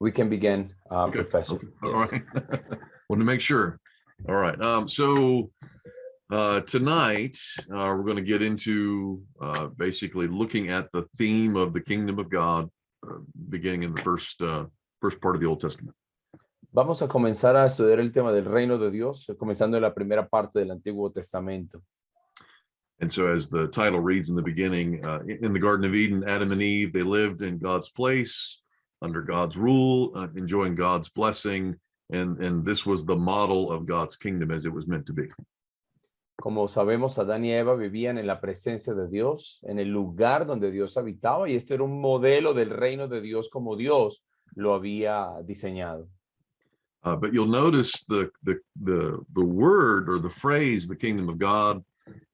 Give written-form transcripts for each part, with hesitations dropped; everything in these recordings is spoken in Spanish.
We can begin, Okay. Professor. Okay. All Yes. right. Want to make sure. All right. Tonight we're going to get into basically looking at the theme of the kingdom of God, beginning in the first part of the Old Testament. Vamos a comenzar a estudiar el tema del reino de Dios, comenzando en la primera parte del Antiguo Testamento. And so, as the title reads in the beginning, in the Garden of Eden, Adam and Eve, they lived in God's place, under God's rule, enjoying God's blessing, and this was the model of God's kingdom as it was meant to be. Como sabemos, Adán y Eva vivían en la presencia de Dios, en el lugar donde Dios habitaba, y este era un modelo del reino de Dios como Dios lo había diseñado. But you'll notice the word or the phrase, the kingdom of God,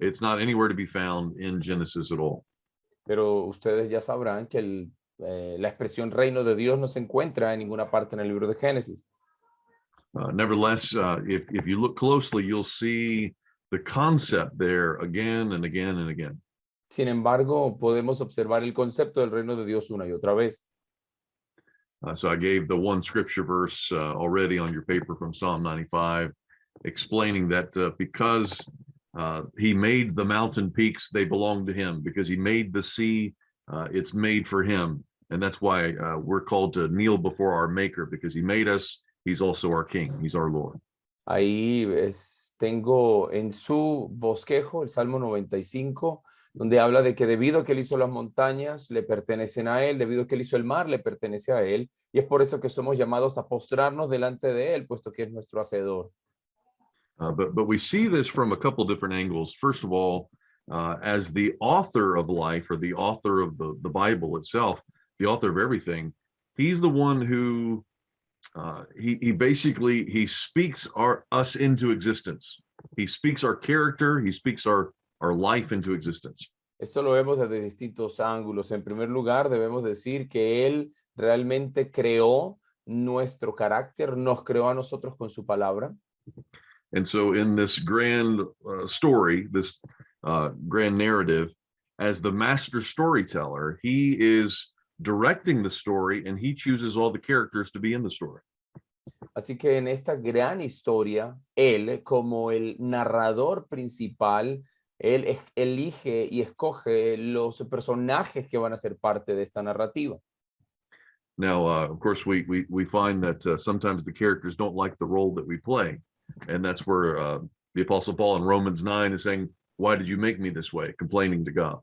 it's not anywhere to be found in Genesis at all. Pero ustedes ya sabrán que la expresión reino de Dios no se encuentra en ninguna parte en el libro de Génesis. Nevertheless, if you look closely, you'll see the concept there again and again and again. Sin embargo, podemos observar el concepto del reino de Dios una y otra vez. So I gave the one scripture verse already on your paper from Psalm 95, explaining that because he made the mountain peaks, they belong to him. Because he made the sea, it's made for him. And that's why we're called to kneel before our maker, because he made us. He's also our king. He's our Lord. Ahí tengo en su bosquejo el Salmo 95, donde habla de que debido a que él hizo las montañas, le pertenecen a él, debido a que él hizo el mar, le pertenece a él, y es por eso que somos llamados a postrarnos delante de él, puesto que es nuestro hacedor. But we see this from a couple different angles. First of all, as the author of life, or the author of the Bible itself, the author of everything, he's the one who he basically speaks us into existence. He speaks our character, he speaks our life into existence. Esto lo vemos desde distintos ángulos. En primer lugar, debemos decir que él realmente creó nuestro carácter, nos creó a nosotros con su palabra. And so in this grand story, this grand narrative, as the master storyteller, he is directing the story, and he chooses all the characters to be in the story. Así que en esta gran historia, él, como el narrador principal, él elige y escoge los personajes que van a ser parte de esta narrativa. Now, of course, we find that sometimes the characters don't like the role that we play. And that's where the Apostle Paul in Romans 9 is saying, "Why did you make me this way?" Complaining to God.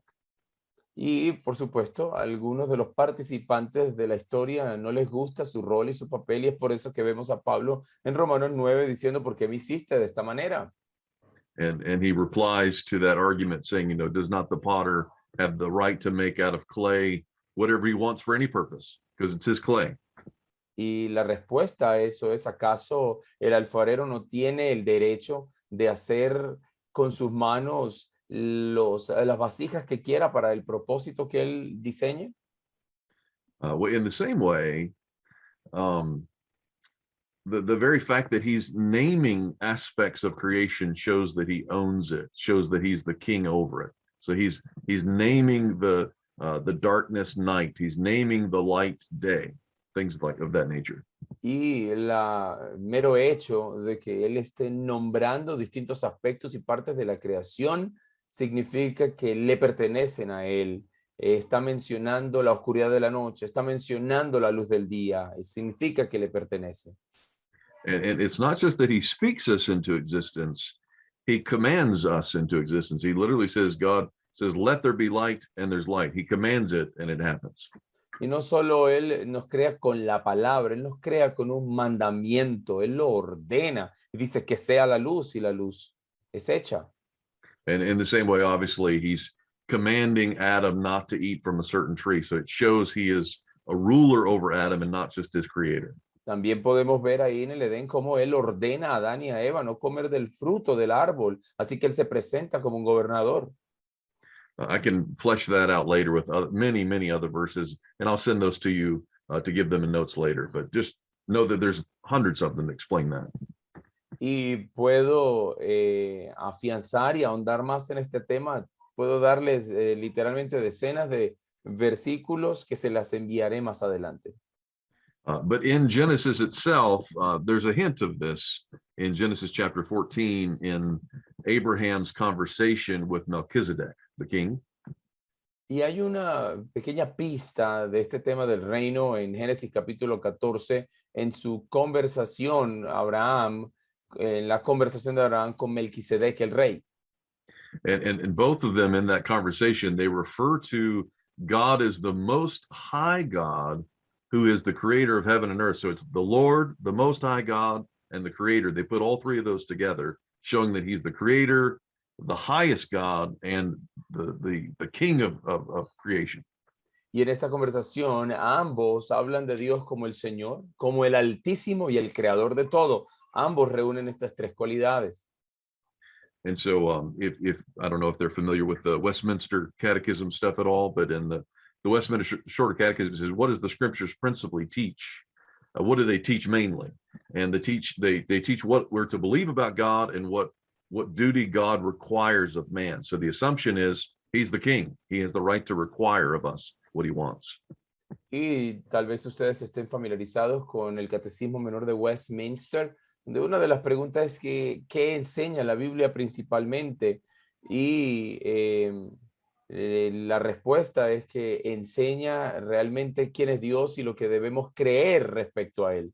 Y, por supuesto, a algunos de los participantes de la historia no les gusta su rol y su papel, y es por eso que vemos a Pablo en Romanos 9 diciendo, ¿por qué me hiciste de esta manera? And he replies to that argument saying, does not the potter have the right to make out of clay whatever he wants for any purpose? Because it's his clay. Y la respuesta a eso es, ¿acaso el alfarero no tiene el derecho de hacer con sus manos las vasijas que quiera para el propósito que él diseñe? In the same way, the very fact that he's naming aspects of creation shows that he owns it, shows that he's the king over it. So he's naming the darkness night, he's naming the light day, things of that nature. Y el mero hecho de que él esté nombrando distintos aspectos y partes de la creación significa que le pertenecen a él. Está mencionando la oscuridad de la noche, está mencionando la luz del día, y significa que le pertenece. And it's not just that he speaks us into existence, he commands us into existence. He literally says, God says, let there be light, and there's light. He commands it, and it happens. Y no solo él nos crea con la palabra, él nos crea con un mandamiento, él lo ordena y dice que sea la luz, y la luz es hecha. And in the same way, obviously, he's commanding Adam not to eat from a certain tree. So it shows he is a ruler over Adam and not just his creator. También podemos ver ahí en el Edén cómo él ordena a Adán y a Eva no comer del fruto del árbol. Así que él se presenta como un gobernador. I can flesh that out later with many, many other verses, and I'll send those to you to give them in notes later. But just know that there's hundreds of them to explain that. Y puedo afianzar y ahondar más en este tema. Puedo darles literalmente decenas de versículos que se las enviaré más adelante. But in Genesis itself, there's a hint of this in Genesis chapter 14 in Abraham's conversation with Melchizedek, the king. Y hay una pequeña pista de este tema del reino en Génesis capítulo 14, en su conversación, en la conversación de Abraham con Melquisedec, el rey. And both of them in that conversation, they refer to God as the most high God, who is the creator of heaven and earth. So it's the Lord, the most high God, and the creator. They put all three of those together, showing that he's the creator, the highest God, and the king of creation. Y en esta conversación ambos hablan de Dios como el Señor, como el Altísimo y el Creador de todo. Ambos reúnen estas tres cualidades. And so if I don't know if they're familiar with the Westminster Catechism stuff at all, but in the Westminster Shorter Catechism, it says, what does the scriptures principally teach? What do they teach mainly? And they teach what we're to believe about God and what duty God requires of man. So the assumption is he's the king. He has the right to require of us what he wants. Y tal vez ustedes estén familiarizados con el Catecismo Menor de Westminster, donde una de las preguntas es ¿qué enseña la Biblia principalmente? Y la respuesta es que enseña realmente quién es Dios y lo que debemos creer respecto a él.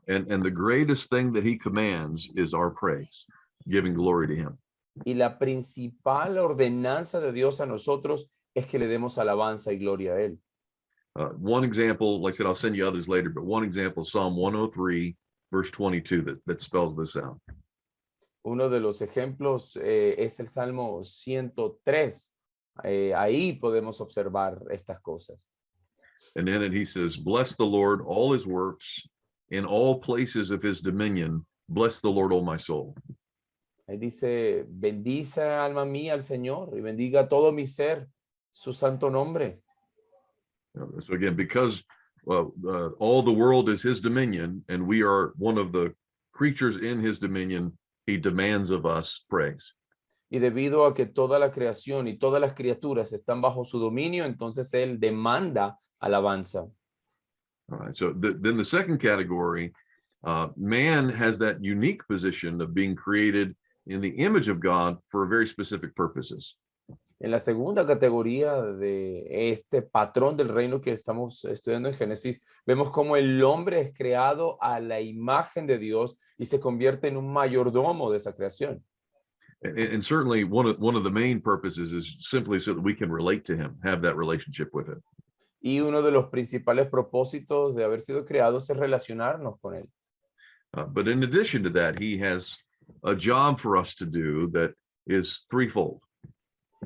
And the greatest thing that he commands is our praise, giving glory to him. Y la principal ordenanza de Dios a nosotros es que le demos alabanza y gloria a él. One example, like I said, I'll send you others later, but one example, Psalm 103, verse 22, that spells this out. Uno de los ejemplos es el Salmo 103. Ahí podemos observar estas cosas. And in it he says, bless the Lord, all his works, in all places of his dominion, bless the Lord, O my soul. Ahí dice, bendice alma mía al Señor y bendiga todo mi ser, su santo nombre. So again, because all the world is his dominion and we are one of the creatures in his dominion, he demands of us praise. Y debido a que toda la creación y todas las criaturas están bajo su dominio, entonces él demanda alabanza. All right, so then the second category, man has that unique position of being created in the image of God for very specific purposes. En la segunda categoría de este patrón del reino que estamos estudiando en Génesis, vemos cómo el hombre es creado a la imagen de Dios y se convierte en un mayordomo de esa creación. And certainly one of the main purposes is simply so that we can relate to him, have that relationship with him. Y uno de los principales propósitos de haber sido creados es relacionarnos con él. But in addition to that, he has a job for us to do that is threefold.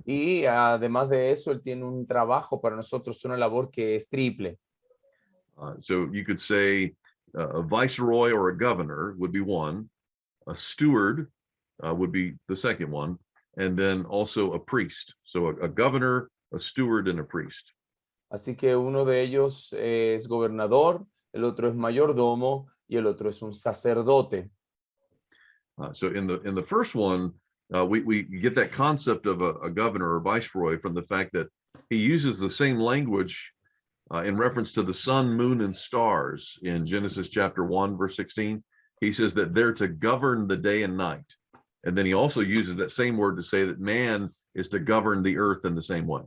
Y además de eso, él tiene un trabajo para nosotros, una labor que es triple. So you could say a viceroy or a governor would be one, a steward would be the second one, and then also a priest. So a governor, a steward, and a priest. Así que uno de ellos es gobernador, el otro es mayordomo y el otro es un sacerdote. So in the first one, we get that concept of a governor or viceroy from the fact that he uses the same language in reference to the sun, moon, and stars in Genesis chapter 1, verse 16. He says that they're to govern the day and night. And then he also uses that same word to say that man is to govern the earth in the same way.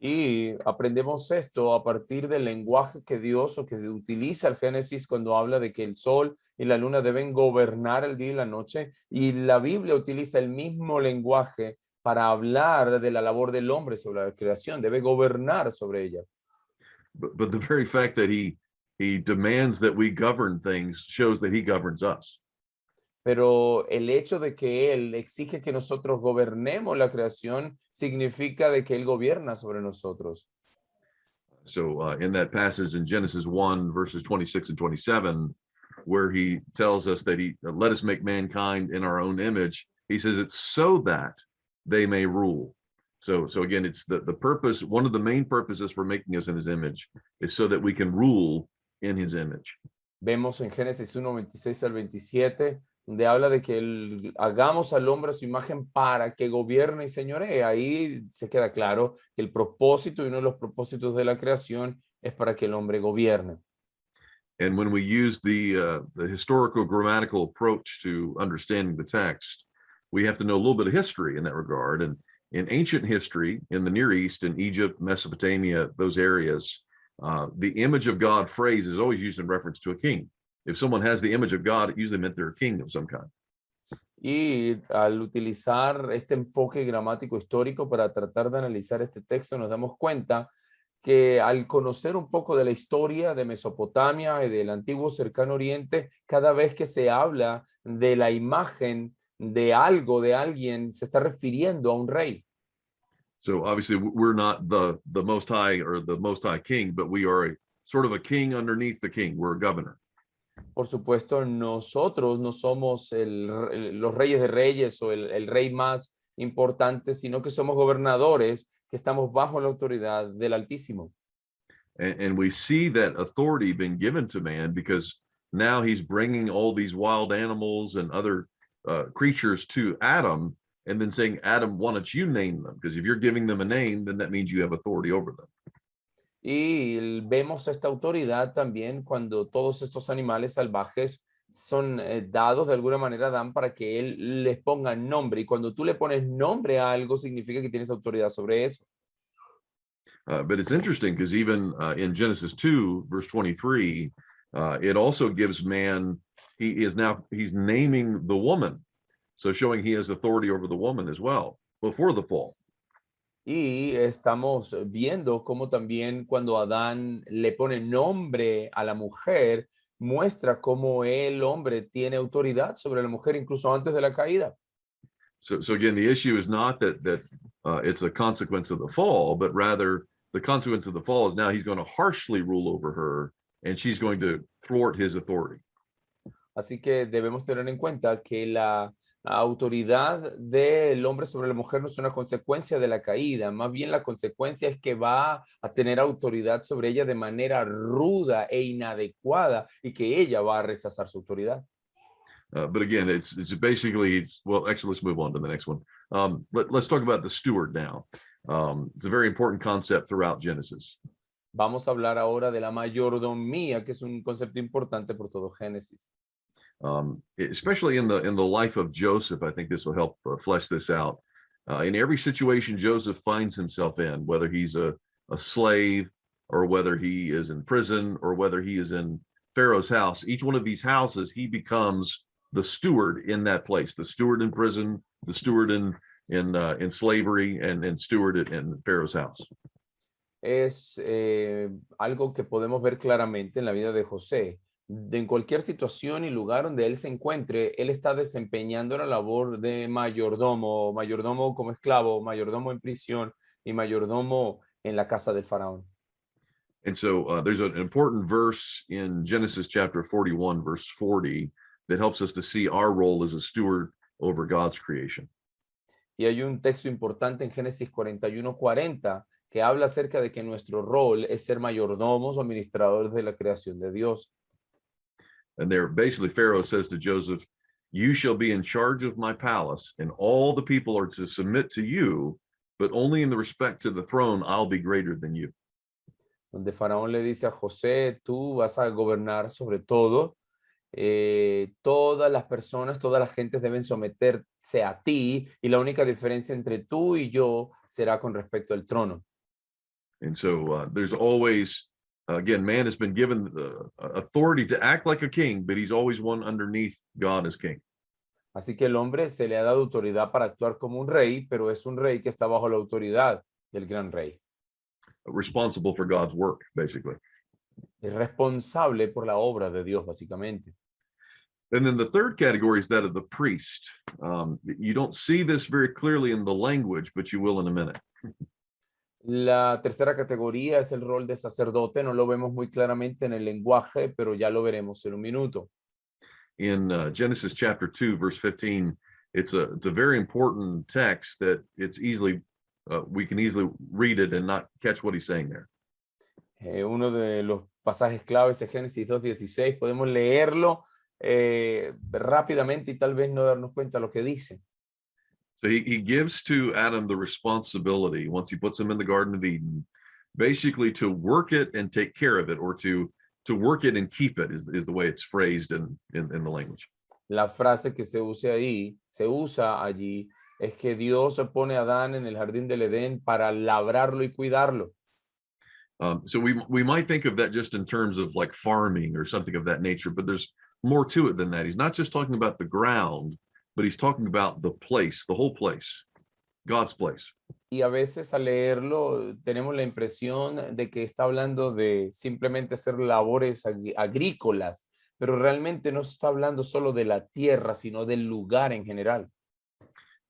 Y aprendemos esto a partir del lenguaje que Dios o que se utiliza el Génesis cuando habla de que el sol y la luna deben gobernar el día y la noche. Y la Biblia utiliza el mismo lenguaje para hablar de la labor del hombre sobre la creación. Debe gobernar sobre ella. But the very fact that he demands that we govern things shows that he governs us. Pero el hecho de que él exige que nosotros gobernemos la creación significa de que él gobierna sobre nosotros. So in that passage in Genesis 1, verses 26 and 27, where he tells us that let us make mankind in our own image, he says it's so that they may rule. So again, it's the purpose, one of the main purposes for making us in his image is so that we can rule in his image. Vemos en Génesis 1, 26 al 27, donde habla de que hagamos al hombre a su imagen para que gobierne y señoree. Ahí se queda claro que el propósito y uno de los propósitos de la creación es para que el hombre gobierne. And when we use the historical grammatical approach to understanding the text, we have to know a little bit of history in that regard. And in ancient history, in the Near East, in Egypt, Mesopotamia, those areas, the image of God phrase is always used in reference to a king. If someone has the image of God, it usually meant they're a king of some kind. Y al utilizar este enfoque gramático histórico para tratar de analizar este texto, nos damos cuenta que al conocer un poco de la historia de Mesopotamia y del antiguo cercano oriente, cada vez que se habla de la imagen de algo, de alguien, se está refiriendo a un rey. So obviously we're not the most high or the most high king, but we are a sort of a king underneath the king. We're a governor. Por supuesto, nosotros no somos los reyes de reyes o el rey más importante, sino que somos gobernadores que estamos bajo la autoridad del Altísimo. And we see that authority being given to man because now he's bringing all these wild animals and other creatures to Adam and then saying, Adam, why don't you name them? Because if you're giving them a name, then that means you have authority over them. Y vemos esta autoridad también cuando todos estos animales salvajes son dados de alguna manera a Adán para que él les ponga nombre. Y cuando tú le pones nombre a algo, significa que tienes autoridad sobre eso. But it's interesting because even in Genesis 2, verse 23, it also gives man, he's naming the woman. So showing he has authority over the woman as well before the fall. Y estamos viendo cómo también cuando Adán le pone nombre a la mujer, muestra cómo el hombre tiene autoridad sobre la mujer incluso antes de la caída. So again, the issue is not that it's a consequence of the fall, but rather the consequence of the fall is now he's going to harshly rule over her and she's going to thwart his authority. Así que debemos tener en cuenta que la autoridad del hombre sobre la mujer no es una consecuencia de la caída, más bien la consecuencia es que va a tener autoridad sobre ella de manera ruda e inadecuada y que ella va a rechazar su autoridad. But again, it's basically, well, actually, let's move on to the next one. Let's talk about the steward now. It's a very important concept throughout Genesis. Vamos a hablar ahora de la mayordomía, que es un concepto importante por todo Génesis. Especially in the life of Joseph, I think this will help flesh this out. In every situation Joseph finds himself in, whether he's a slave or whether he is in prison or whether he is in Pharaoh's house, each one of these houses, he becomes the steward in that place, the steward in prison, the steward in slavery, and steward in Pharaoh's house. Es algo que podemos ver claramente en la vida de José. En cualquier situación y lugar donde él se encuentre, él está desempeñando la labor de mayordomo, mayordomo como esclavo, mayordomo en prisión y mayordomo en la casa del faraón. And so there's an important verse in Genesis chapter 41, verse 40, that helps us to see our role as a steward over God's creation. Y hay un texto importante en Génesis 41:40 que habla acerca de que nuestro rol es ser mayordomos o administradores de la creación de Dios. And there, basically, Pharaoh says to Joseph, you shall be in charge of my palace, and all the people are to submit to you, but only in the respect to the throne, I'll be greater than you. Donde Faraón le dice a José, tú vas a gobernar sobre todo, todas las personas, todas las gentes deben someterse a ti, y la única diferencia entre tú y yo será con respecto al trono. And so there's always, again, man has been given the authority to act like a king, but he's always one underneath God as king. Así que el hombre se le ha dado autoridad para actuar como un rey, pero es un rey que está bajo la autoridad del gran rey. Responsible for God's work, basically. Es responsable por la obra de Dios, básicamente. And then the third category is that of the priest. You don't see this very clearly in the language, but you will in a minute. La tercera categoría es el rol de sacerdote. No lo vemos muy claramente en el lenguaje, pero ya lo veremos en un minuto. In Genesis chapter 2, verse 15, it's a very important text that it's easily, we can easily read it and not catch what he's saying there. Uno de los pasajes claves es Génesis 2:16. Podemos leerlo rápidamente y tal vez no darnos cuenta lo que dice. So he gives to Adam the responsibility, once he puts him in the Garden of Eden, basically to work it and take care of it, or to to work it and keep it is the way it's phrased in the language. La frase que se usa allí, es que Dios pone a Adán en el jardín del Edén para labrarlo y cuidarlo. So we might think of that just in terms of like farming or something of that nature, but there's more to it than that. He's not just talking about the ground, but he's talking about the place, the whole place, God's place. Y a veces al leerlo tenemos la impresión de que está hablando de simplemente hacer labores agrícolas, pero realmente no está hablando solo de la tierra, sino del lugar en general.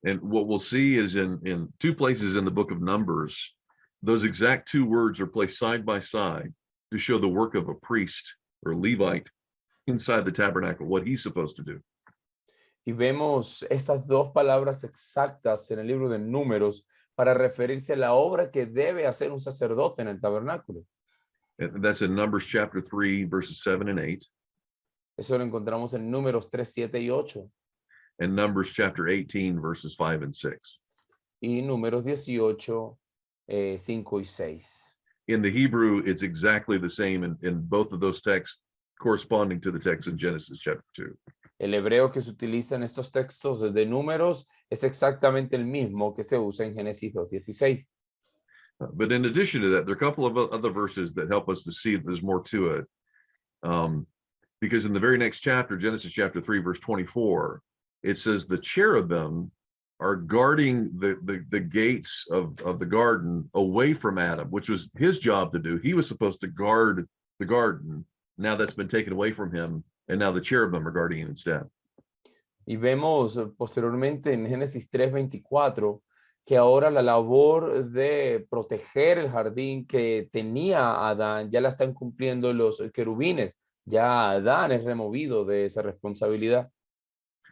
And what we'll see is in two places in the book of Numbers, those exact two words are placed side by side to show the work of a priest or Levite inside the tabernacle, what he's supposed to do. Y vemos estas dos palabras exactas en el libro de Números para referirse a la obra que debe hacer un sacerdote en el tabernáculo. And that's in Numbers chapter 3, verses 7 and 8, Eso lo encontramos en Números 3, 7 y 8. and Numbers chapter 18, verses 5 and 6. Y Números 18, 5 y 6. In the Hebrew, it's exactly the same in both of those texts, corresponding to the text in Genesis chapter 2. El hebreo que se utiliza en estos textos de Números es exactamente el mismo que se usa en Génesis 2:16. But in addition to that, there are a couple of other verses that help us to see that there's more to it. Because in the very next chapter, Genesis chapter 3, verse 24, it says the cherubim are guarding the gates of the garden away from Adam, which was his job to do. He was supposed to guard the garden. Now that's been taken away from him, and now the cherubim are guarding it instead. Y vemos posteriormente en Génesis 3:24 que ahora la labor de proteger el jardín que tenía Adán ya la están cumpliendo los querubines. Ya Adán es removido de esa responsabilidad.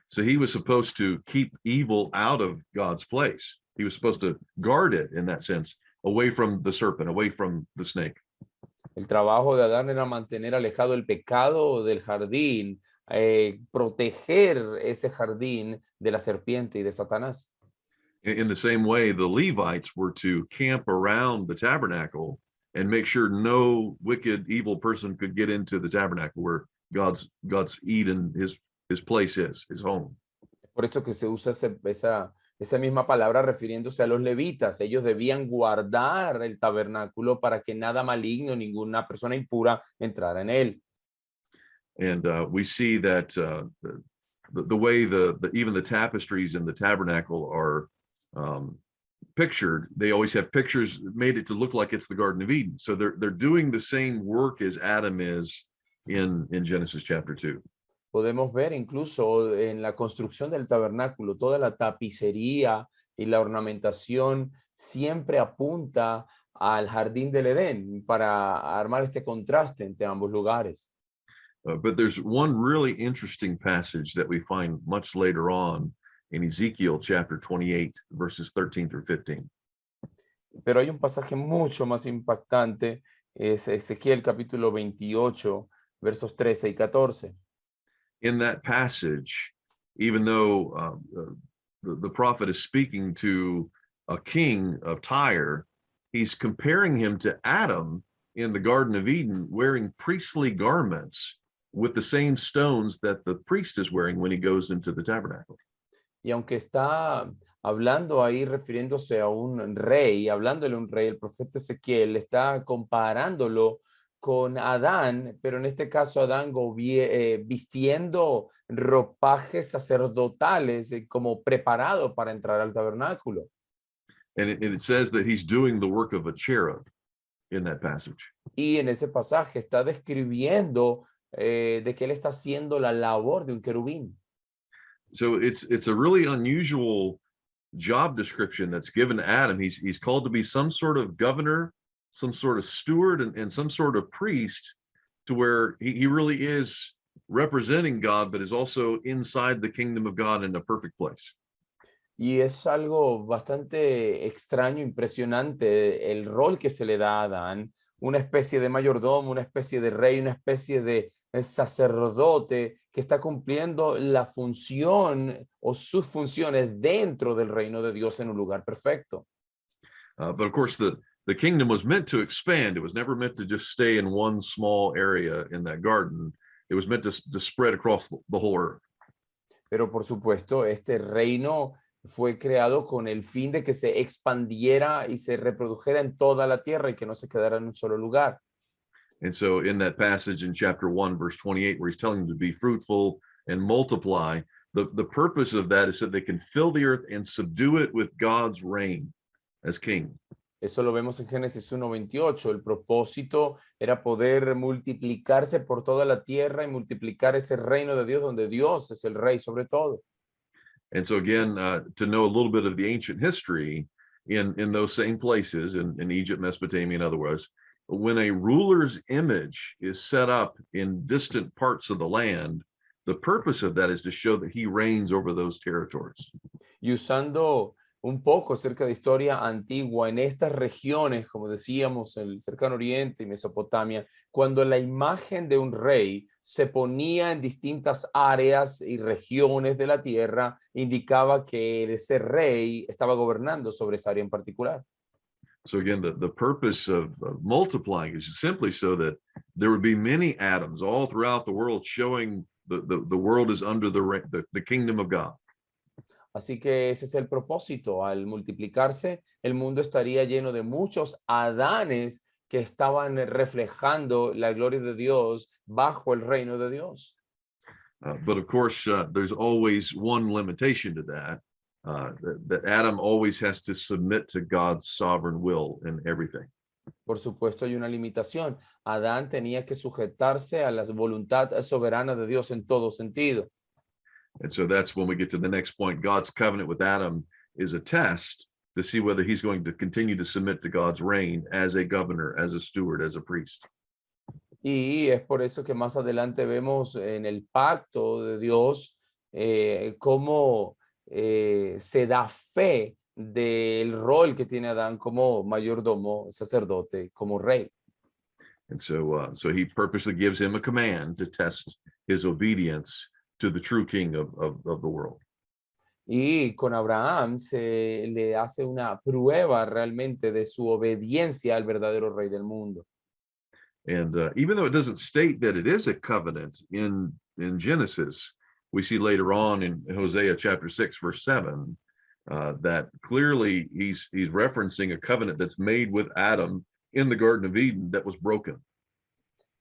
So he was supposed to keep evil out of God's place. He was supposed to guard it in that sense, away from the serpent, away from the snake. El trabajo de Adán era mantener alejado el pecado del jardín, proteger ese jardín de la serpiente y de Satanás. In the same way, the Levites were to camp around the tabernacle and make sure no wicked, evil person could get into the tabernacle where God's Eden, his place is, his home. Por eso que se usa esa misma palabra refiriéndose a los levitas. Ellos debían guardar el tabernáculo para que nada maligno, ninguna persona impura entrara en él. And we see that the way even the tapestries in the tabernacle are pictured, they always have pictures made it to look like it's the Garden of Eden. So they're doing the same work as Adam is in Genesis chapter 2. Podemos ver incluso en la construcción del tabernáculo, toda la tapicería y la ornamentación siempre apunta al jardín del Edén para armar este contraste entre ambos lugares. But there's one really interesting passage that we find much later on in Ezekiel chapter 28, verses 13 through 15. Pero hay un pasaje mucho más impactante, es Ezequiel capítulo 28, versos 13 y 14. In that passage, even though the prophet is speaking to a king of Tyre, he's comparing him to Adam in the Garden of Eden, wearing priestly garments with the same stones that the priest is wearing when he goes into the tabernacle. Y aunque está hablando ahí refiriéndose a un rey, hablándole a un rey, el profeta Ezequiel está comparándolo con Adán, pero en este caso Adán vistiendo ropajes sacerdotales como preparado para entrar al tabernáculo. And it says that he's doing the work of a cherub in that passage. Y en ese pasaje está describiendo de que él está haciendo la labor de un querubín. So it's a really unusual job description that's given to Adam. He's called to be some sort of governor, some sort of steward, and some sort of priest, to where he really is representing God, but is also inside the kingdom of God in a perfect place. Y es algo bastante extraño, impresionante, el rol que se le da a Adán, una especie de mayordomo, una especie de rey, una especie de sacerdote que está cumpliendo la función o sus funciones dentro del reino de Dios en un lugar perfecto. But of course, the kingdom was meant to expand. It was never meant to just stay in one small area in that garden. It was meant to spread across the whole earth. Pero por supuesto, este reino fue creado con el fin de que se expandiera y se reprodujera en toda la tierra y que no se quedara en un solo lugar. And so in that passage in chapter 1, verse 28, where he's telling them to be fruitful and multiply, the purpose of that is so they can fill the earth and subdue it with God's reign as king. Eso lo vemos en Génesis 1:28. El propósito era poder multiplicarse por toda la tierra y multiplicar ese reino de Dios donde Dios es el rey sobre todo. And so again, to know a little bit of the ancient history in those same places, in Egypt, Mesopotamia, and otherwise, when a ruler's image is set up in distant parts of the land, the purpose of that is to show that he reigns over those territories. Y usando un poco acerca de historia antigua en estas regiones, como decíamos, el cercano oriente y Mesopotamia, cuando la imagen de un rey se ponía en distintas áreas y regiones de la tierra, indicaba que ese rey estaba gobernando sobre esa área en particular. So again, the purpose of multiplying is simply so that there would be many Adams all throughout the world, showing the world is under the kingdom of God. Así que ese es el propósito. Al multiplicarse, el mundo estaría lleno de muchos Adanes que estaban reflejando la gloria de Dios bajo el reino de Dios. But of course, there's always one limitation to that. That Adam always has to submit to God's sovereign will in everything. Por supuesto, hay una limitación. Adán tenía que sujetarse a la voluntad soberana de Dios en todo sentido. And so that's when we get to the next point. God's covenant with Adam is a test to see whether he's going to continue to submit to God's reign as a governor, as a steward, as a priest. Y es por eso que más adelante vemos en el pacto de Dios cómo se da fe del rol que tiene Adán como mayordomo, sacerdote, como rey. And so he purposely gives him a command to test his obedience to the true king of the world. Y con Abraham se le hace una prueba realmente de su obediencia al verdadero rey del mundo. And even though it doesn't state that it is a covenant in Genesis, we see later on in Hosea chapter 6, verse 7, that clearly he's referencing a covenant that's made with Adam in the Garden of Eden that was broken.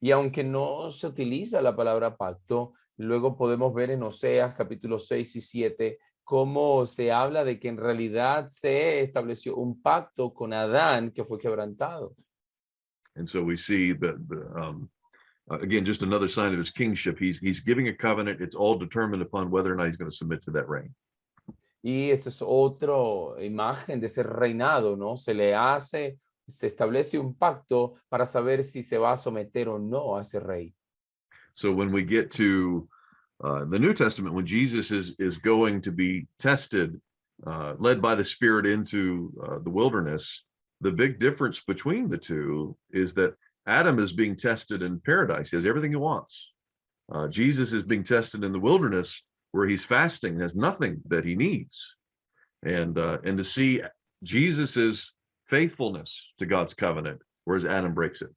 Y aunque no se utiliza la palabra pacto, luego podemos ver en Oseas capítulo 6 y 7 cómo se habla de que en realidad se estableció un pacto con Adán que fue quebrantado. And so we see that again, just another sign of his kingship. He's giving a covenant. It's all determined upon whether or not he's going to submit to that reign. Y esto es otra imagen de ese reinado, ¿no? Se establece un pacto para saber si se va a someter o no a ese rey. So when we get to the New Testament, when Jesus is going to be tested, led by the Spirit into the wilderness, the big difference between the two is that Adam is being tested in paradise. He has everything he wants. Jesus is being tested in the wilderness where he's fasting, has nothing that he needs. And to see Jesus's faithfulness to God's covenant, whereas Adam breaks it.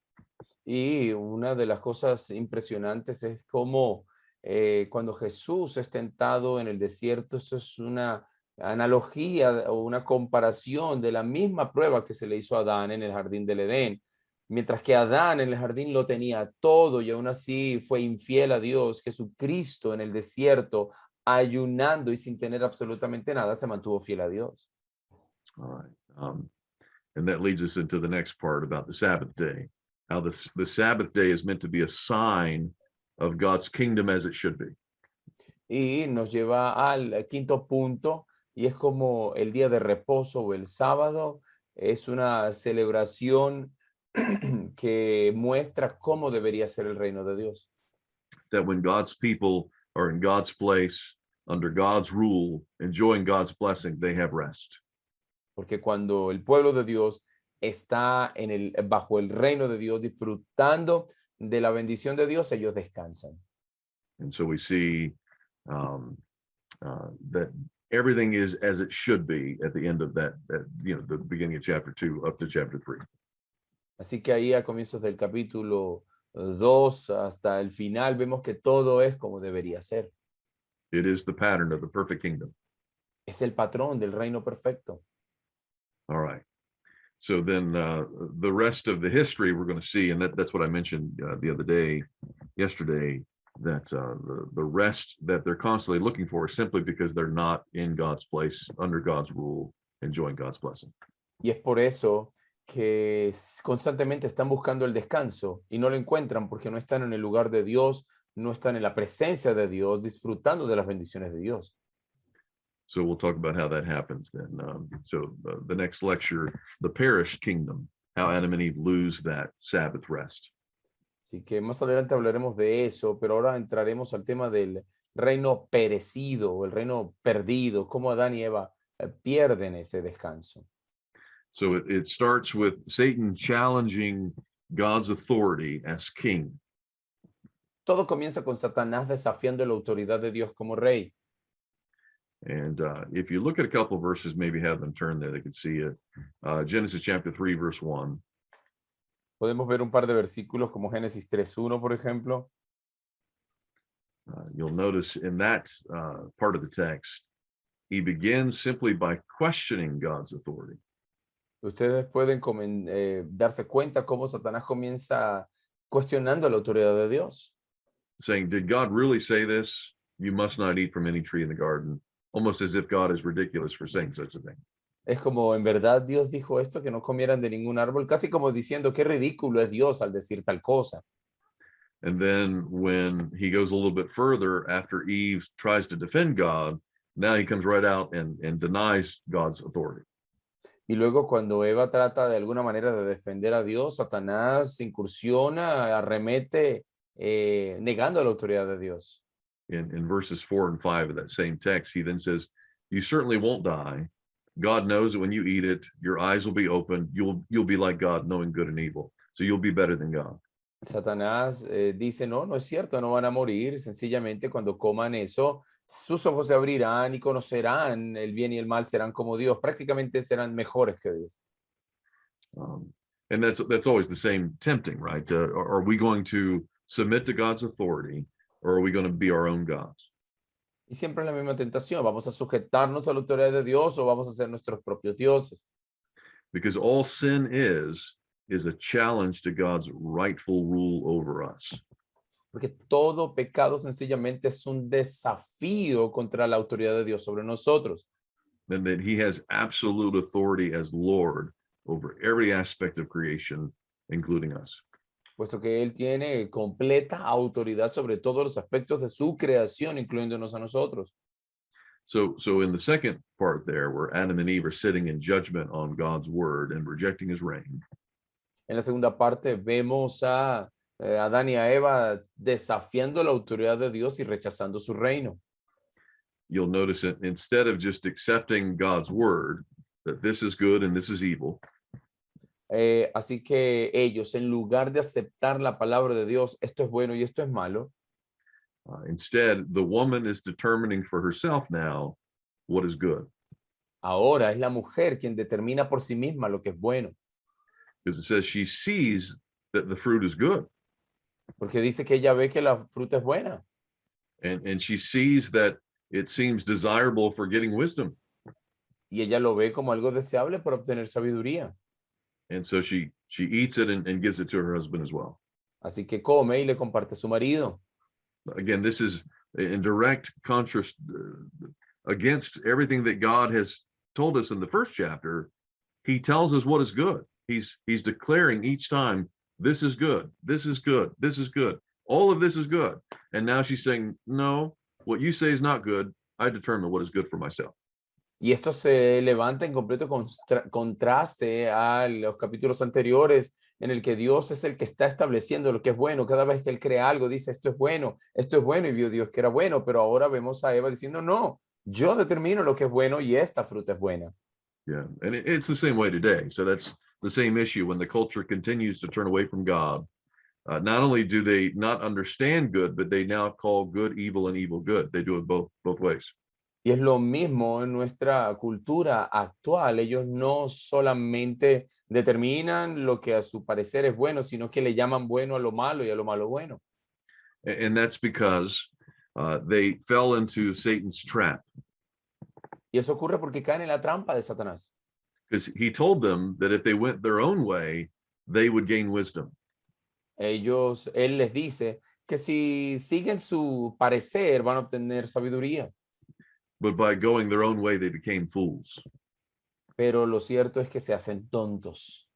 Y una de las cosas impresionantes es cómo cuando Jesús es tentado en el desierto, esto es una analogía o una comparación de la misma prueba que se le hizo a Adán en el jardín del Edén. Mientras que Adán en el jardín lo tenía todo y aún así fue infiel a Dios, Jesucristo en el desierto, ayunando y sin tener absolutamente nada, se mantuvo fiel a Dios. All right. And that leads us into the next part about the Sabbath day. How the Sabbath day is meant to be a sign of God's kingdom as it should be. Y nos lleva al quinto punto, y es como el día de reposo o el sábado, es una celebración que muestra cómo debería ser el reino de Dios. That when God's people are in God's place, under God's rule, enjoying God's blessing, they have rest. Porque cuando el pueblo de Dios está bajo el reino de Dios, disfrutando de la bendición de Dios, ellos descansan. And so we see that everything is as it should be at the end of the beginning of chapter 2 up to chapter 3. Así que ahí a comienzos del capítulo 2 hasta el final vemos que todo es como debería ser. It is the pattern of the perfect kingdom. Es el patrón del reino perfecto. All right. So then the rest of the history we're going to see, and that's what I mentioned yesterday, that the rest that they're constantly looking for is simply because they're not in God's place, under God's rule, enjoying God's blessing. Y es por eso que constantemente están buscando el descanso y no lo encuentran porque no están en el lugar de Dios, no están en la presencia de Dios, disfrutando de las bendiciones de Dios. So we'll talk about how that happens then. The next lecture, the perished kingdom, how Adam and Eve lose that Sabbath rest. Así que más adelante hablaremos de eso, pero ahora entraremos al tema del reino perecido o el reino perdido, cómo Adán y Eva pierden ese descanso. So it starts with Satan challenging God's authority as king. Todo comienza con Satanás desafiando la autoridad de Dios como rey. And if you look at a couple of verses, maybe have them turn there, they could see it. Genesis chapter 3, verse 1. Podemos ver un par de versículos como Génesis 3:1, por ejemplo. You'll notice in that part of the text, he begins simply by questioning God's authority. Ustedes pueden darse cuenta cómo Satanás comienza cuestionando la autoridad de Dios. Saying, did God really say this? You must not eat from any tree in the garden. Almost as if God is ridiculous for saying such a thing. Es como, en verdad Dios dijo esto, que no comieran de ningún árbol, casi como diciendo, qué ridículo es Dios al decir tal cosa. And then when he goes a little bit further, after Eve tries to defend God, now he comes right out and denies God's authority. Y luego cuando Eva trata de alguna manera de defender a Dios, Satanás incursiona, arremete, negando la autoridad de Dios. In verses 4 and 5 of that same text, he then says, you certainly won't die. God knows that when you eat it, your eyes will be open. You'll be like God, knowing good and evil. So you'll be better than God. Satanás dice, no, no es cierto, no van a morir. Sencillamente cuando coman eso, sus ojos se abrirán y conocerán el bien y el mal, serán como Dios. Prácticamente serán mejores que Dios. And that's always the same tempting, right? Are we going to submit to God's authority, or are we going to be our own gods? Y siempre es la misma tentación. ¿Vamos a sujetarnos a la autoridad de Dios o vamos a ser nuestros propios dioses? Because all sin is a challenge to God's rightful rule over us. Porque todo pecado sencillamente es un desafío contra la autoridad de Dios sobre nosotros. And that he has absolute authority as Lord over every aspect of creation, including us. Puesto que Él tiene completa autoridad sobre todos los aspectos de su creación, incluyéndonos a nosotros. So in the second part there, where Adam and Eve are sitting in judgment on God's word and rejecting his reign. En la segunda parte vemos a Adán y a Eva desafiando la autoridad de Dios y rechazando su reino. You'll notice that instead of just accepting God's word, that this is good and this is evil. Así que ellos, en lugar de aceptar la palabra de Dios, esto es bueno y esto es malo, Instead, the woman is determining for herself now what is good. ahora es la mujer quien determina por sí misma lo que es bueno. Because it says she sees that the fruit is good. Porque dice que ella ve que la fruta es buena. And she sees that it seems desirable for getting wisdom. Y ella lo ve como algo deseable para obtener sabiduría. And so she eats it and gives it to her husband as well. Así que come y le comparte a su marido. Again, this is in direct contrast against everything that God has told us in the first chapter. He tells us what is good. He's declaring each time, this is good, this is good, this is good. All of this is good. And now she's saying, no, what you say is not good. I determine what is good for myself. Y esto se levanta en completo contraste a los capítulos anteriores, en el que Dios es el que está estableciendo lo que es bueno. Cada vez que Él crea algo, dice, esto es bueno, y vio Dios que era bueno. Pero ahora vemos a Eva diciendo, no, yo determino lo que es bueno y esta fruta es buena. Yeah, and it's the same way today. So that's the same issue when the culture continues to turn away from God. Not only do they not understand good, but they now call good evil and evil good. They do it both ways. Y es lo mismo en nuestra cultura actual. Ellos no solamente determinan lo que a su parecer es bueno, sino que le llaman bueno a lo malo y a lo malo bueno. And that's because they fell into Satan's trap. Y eso ocurre porque caen en la trampa de Satanás. Because he told them that if they went their own way, they would gain wisdom. Él les dice que si siguen su parecer van a obtener sabiduría. But by going their own way, they became fools. Pero lo cierto es que se hacen tontos.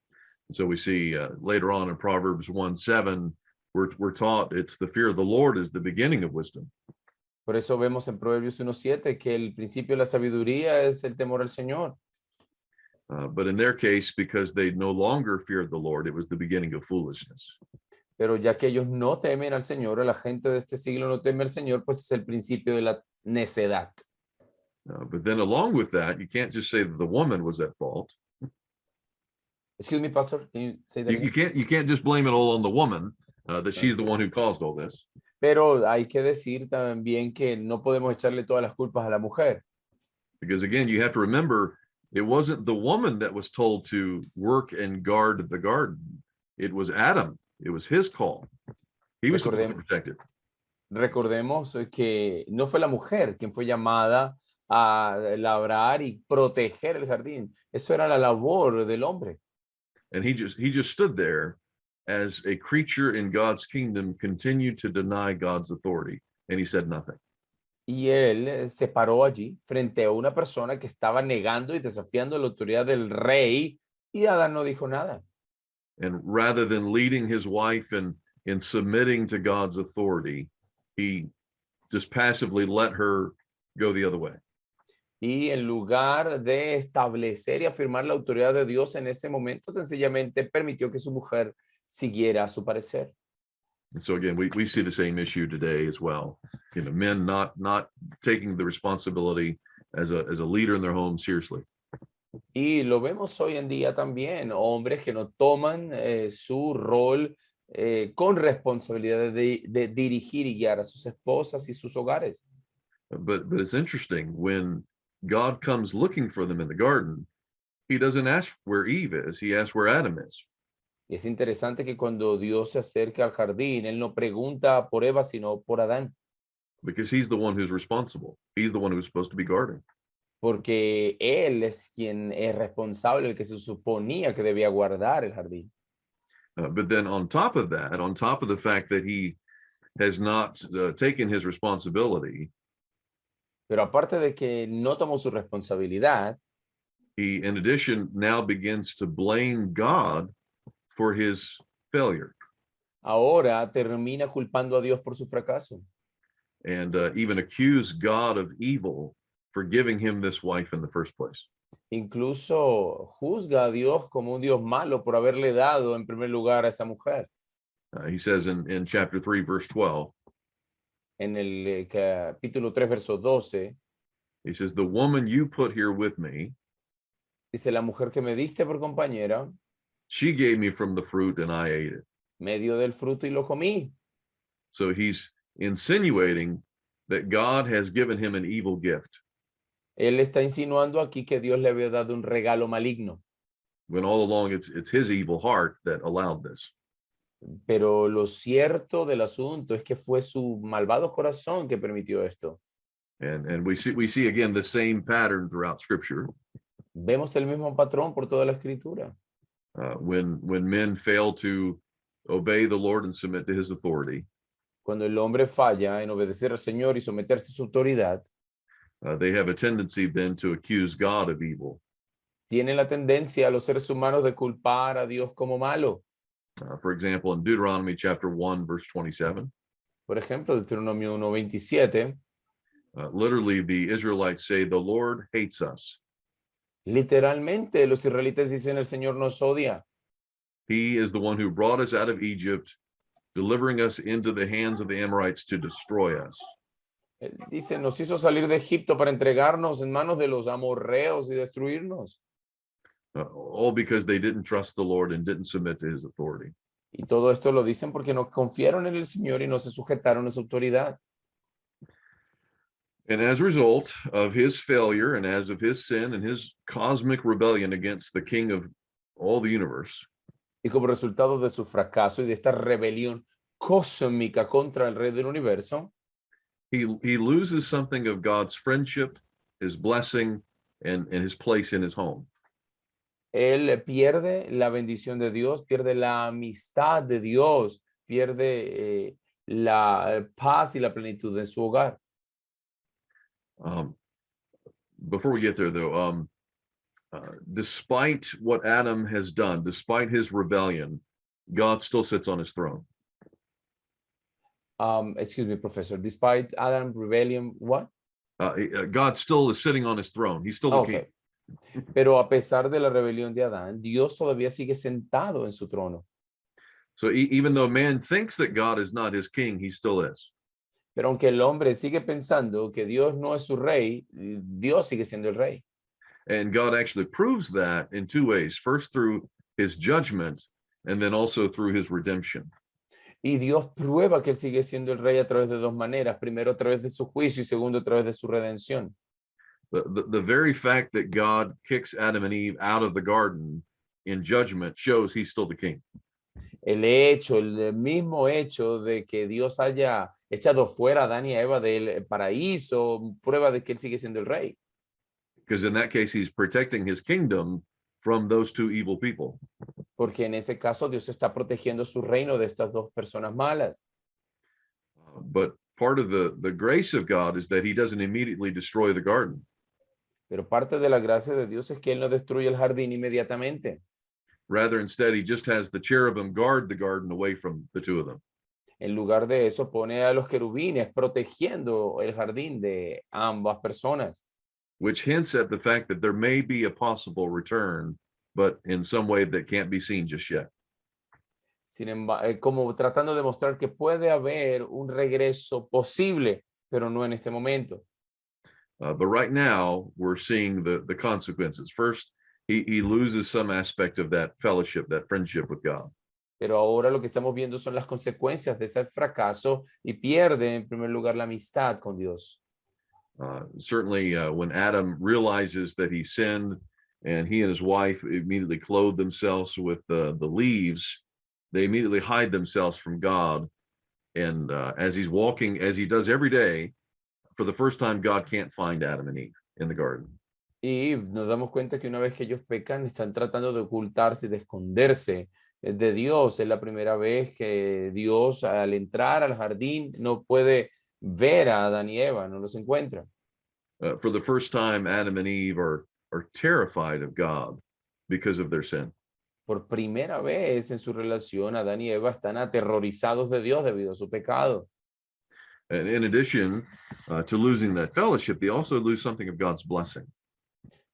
And so we see later on in Proverbs 1:7, we're taught it's the fear of the Lord is the beginning of wisdom. Por eso vemos en Proverbios 1:7 que el principio de la sabiduría es el temor al Señor. But in their case, because they no longer feared the Lord, it was the beginning of foolishness. Pero ya que ellos no temen al Señor, o la gente de este siglo no teme al Señor, pues es el principio de la necedad. But then along with that, you can't just say that the woman was at fault. Excuse me, Pastor, can you say that again? You can't just blame it all on the woman, that she's the one who caused all this. Pero hay que decir también que no podemos echarle todas las culpas a la mujer. Because again, you have to remember, it wasn't the woman that was told to work and guard the garden. It was Adam. It was his call. He was supposed to protect it. Recordemos que no fue la mujer quien fue llamada a labrar y proteger el jardín. Eso era la labor del hombre. And he just stood there as a creature in God's kingdom, continued to deny God's authority, and he said nothing. Y él se paró allí frente a una persona que estaba negando y desafiando la autoridad del rey, y Adán no dijo nada. And rather than leading his wife in submitting to God's authority, he just passively let her go the other way. Y en lugar de establecer y afirmar la autoridad de Dios en ese momento, sencillamente permitió que su mujer siguiera a su parecer. And so again, we see the same issue today as well. You know, men not taking the responsibility as a leader in their home seriously. Y lo vemos hoy en día también, hombres que no toman su rol con responsabilidad de dirigir y guiar a sus esposas y sus hogares. But it's interesting, when God comes looking for them in the garden, he doesn't ask where Eve is, he asks where Adam is. Y es interesante que cuando Dios se acerca al jardín, él no pregunta por Eva, sino por Adán. Because he's the one who's responsible. He's the one who's supposed to be guarding. Porque él es quien es responsable, el que se suponía que debía guardar el jardín. But then on top of that, on top of the fact that he has not taken his responsibility, Pero aparte de que no tomó su responsabilidad, he, in addition, now begins to blame God for his failure. ahora termina culpando a Dios por su fracaso. And even accuse God of evil for giving him this wife in the first place. Incluso juzga a Dios como un Dios malo por haberle dado en primer lugar a esa mujer. He says in chapter 3, verse 12, En el capítulo 3, verso 12, he says, the woman you put here with me, dice, la mujer que me diste por compañera, she gave me from the fruit and I ate it. me dio del fruto y lo comí. So he's insinuating that God has given him an evil gift, Él está insinuando aquí que Dios le había dado un regalo maligno. when all along it's his evil heart that allowed this. Pero lo cierto del asunto es que fue su malvado corazón que permitió esto. And we see again the same pattern throughout Scripture. Vemos el mismo patrón por toda la escritura. When men fail to obey the Lord and submit to his authority, Cuando el hombre falla en obedecer al Señor y someterse a su autoridad, they have a tendency then to accuse God of evil. tiene la tendencia a los seres humanos de culpar a Dios como malo. For example, in Deuteronomy chapter 1, verse 27, Por ejemplo, Deuteronomio 1:27, literally the Israelites say, the Lord hates us. literalmente los israelitas dicen, el Señor nos odia. He is the one who brought us out of Egypt, delivering us into the hands of the Amorites to destroy us. Él dice, nos hizo salir de Egipto para entregarnos en manos de los amorreos y destruirnos. All because they didn't trust the Lord and didn't submit to his authority. Y todo esto lo dicen porque no confiaron en el Señor y no se sujetaron a su autoridad. And as a result of his failure and as of his sin and his cosmic rebellion against the king of all the universe, Y como resultado de su fracaso y de esta rebelión cósmica contra el Rey del Universo, he loses something of God's friendship, his blessing, and his place in his home. él pierde la bendición de Dios, pierde la amistad de Dios, pierde la paz y la plenitud en su hogar. Before we get there, though, despite what Adam has done, despite his rebellion, God still sits on his throne. Excuse me, Professor. Despite Adam's rebellion, what? God still is sitting on his throne. He's still the king. Pero a pesar de la rebelión de Adán, Dios todavía sigue sentado en su trono. So even though man thinks that God is not his king, he still is. Pero aunque el hombre sigue pensando que Dios no es su rey, Dios sigue siendo el rey. And God actually proves that in two ways. First, through his judgment, and then also through his redemption. Y Dios prueba que él sigue siendo el rey a través de dos maneras. Primero, a través de su juicio y segundo, a través de su redención. The very fact that God kicks Adam and Eve out of the garden in judgment shows he's still the king. El mismo hecho de que Dios haya echado fuera a Adán y a Eva del paraíso, prueba de que él sigue siendo el rey. Because in that case, he's protecting his kingdom from those two evil people. Porque en ese caso Dios está protegiendo su reino de estas dos personas malas. But part of the grace of God is that he doesn't immediately destroy the garden. Pero parte de la gracia de Dios es que él no destruye el jardín inmediatamente. Rather, instead, he just has the cherubim guard the garden away from the two of them. En lugar de eso, pone a los querubines protegiendo el jardín de ambas personas. Which hints at the fact that there may be a possible return, but in some way that can't be seen just yet. Sin embargo, como tratando de mostrar que puede haber un regreso posible, pero no en este momento. But right now, we're seeing the consequences. First, he loses some aspect of that fellowship, that friendship with God. Pero ahora lo que estamos viendo son las consecuencias de ese fracaso y pierde en primer lugar la amistad con Dios. Certainly, when Adam realizes that he sinned and he and his wife immediately clothe themselves with the leaves, they immediately hide themselves from God. And as he's walking, as he does every day, for the first time, God can't find Adam and Eve in the garden. Y nos damos cuenta que una vez que ellos pecan, están tratando de ocultarse, de esconderse de Dios. Es la primera vez que Dios, al entrar al jardín, no puede ver a Adán y Eva, no los encuentra. For the first time, Adam and Eve are terrified of God because of their sin. Por primera vez en su relación, Adán y Eva están aterrorizados de Dios debido a su pecado. And in addition to losing that fellowship, they also lose something of God's blessing.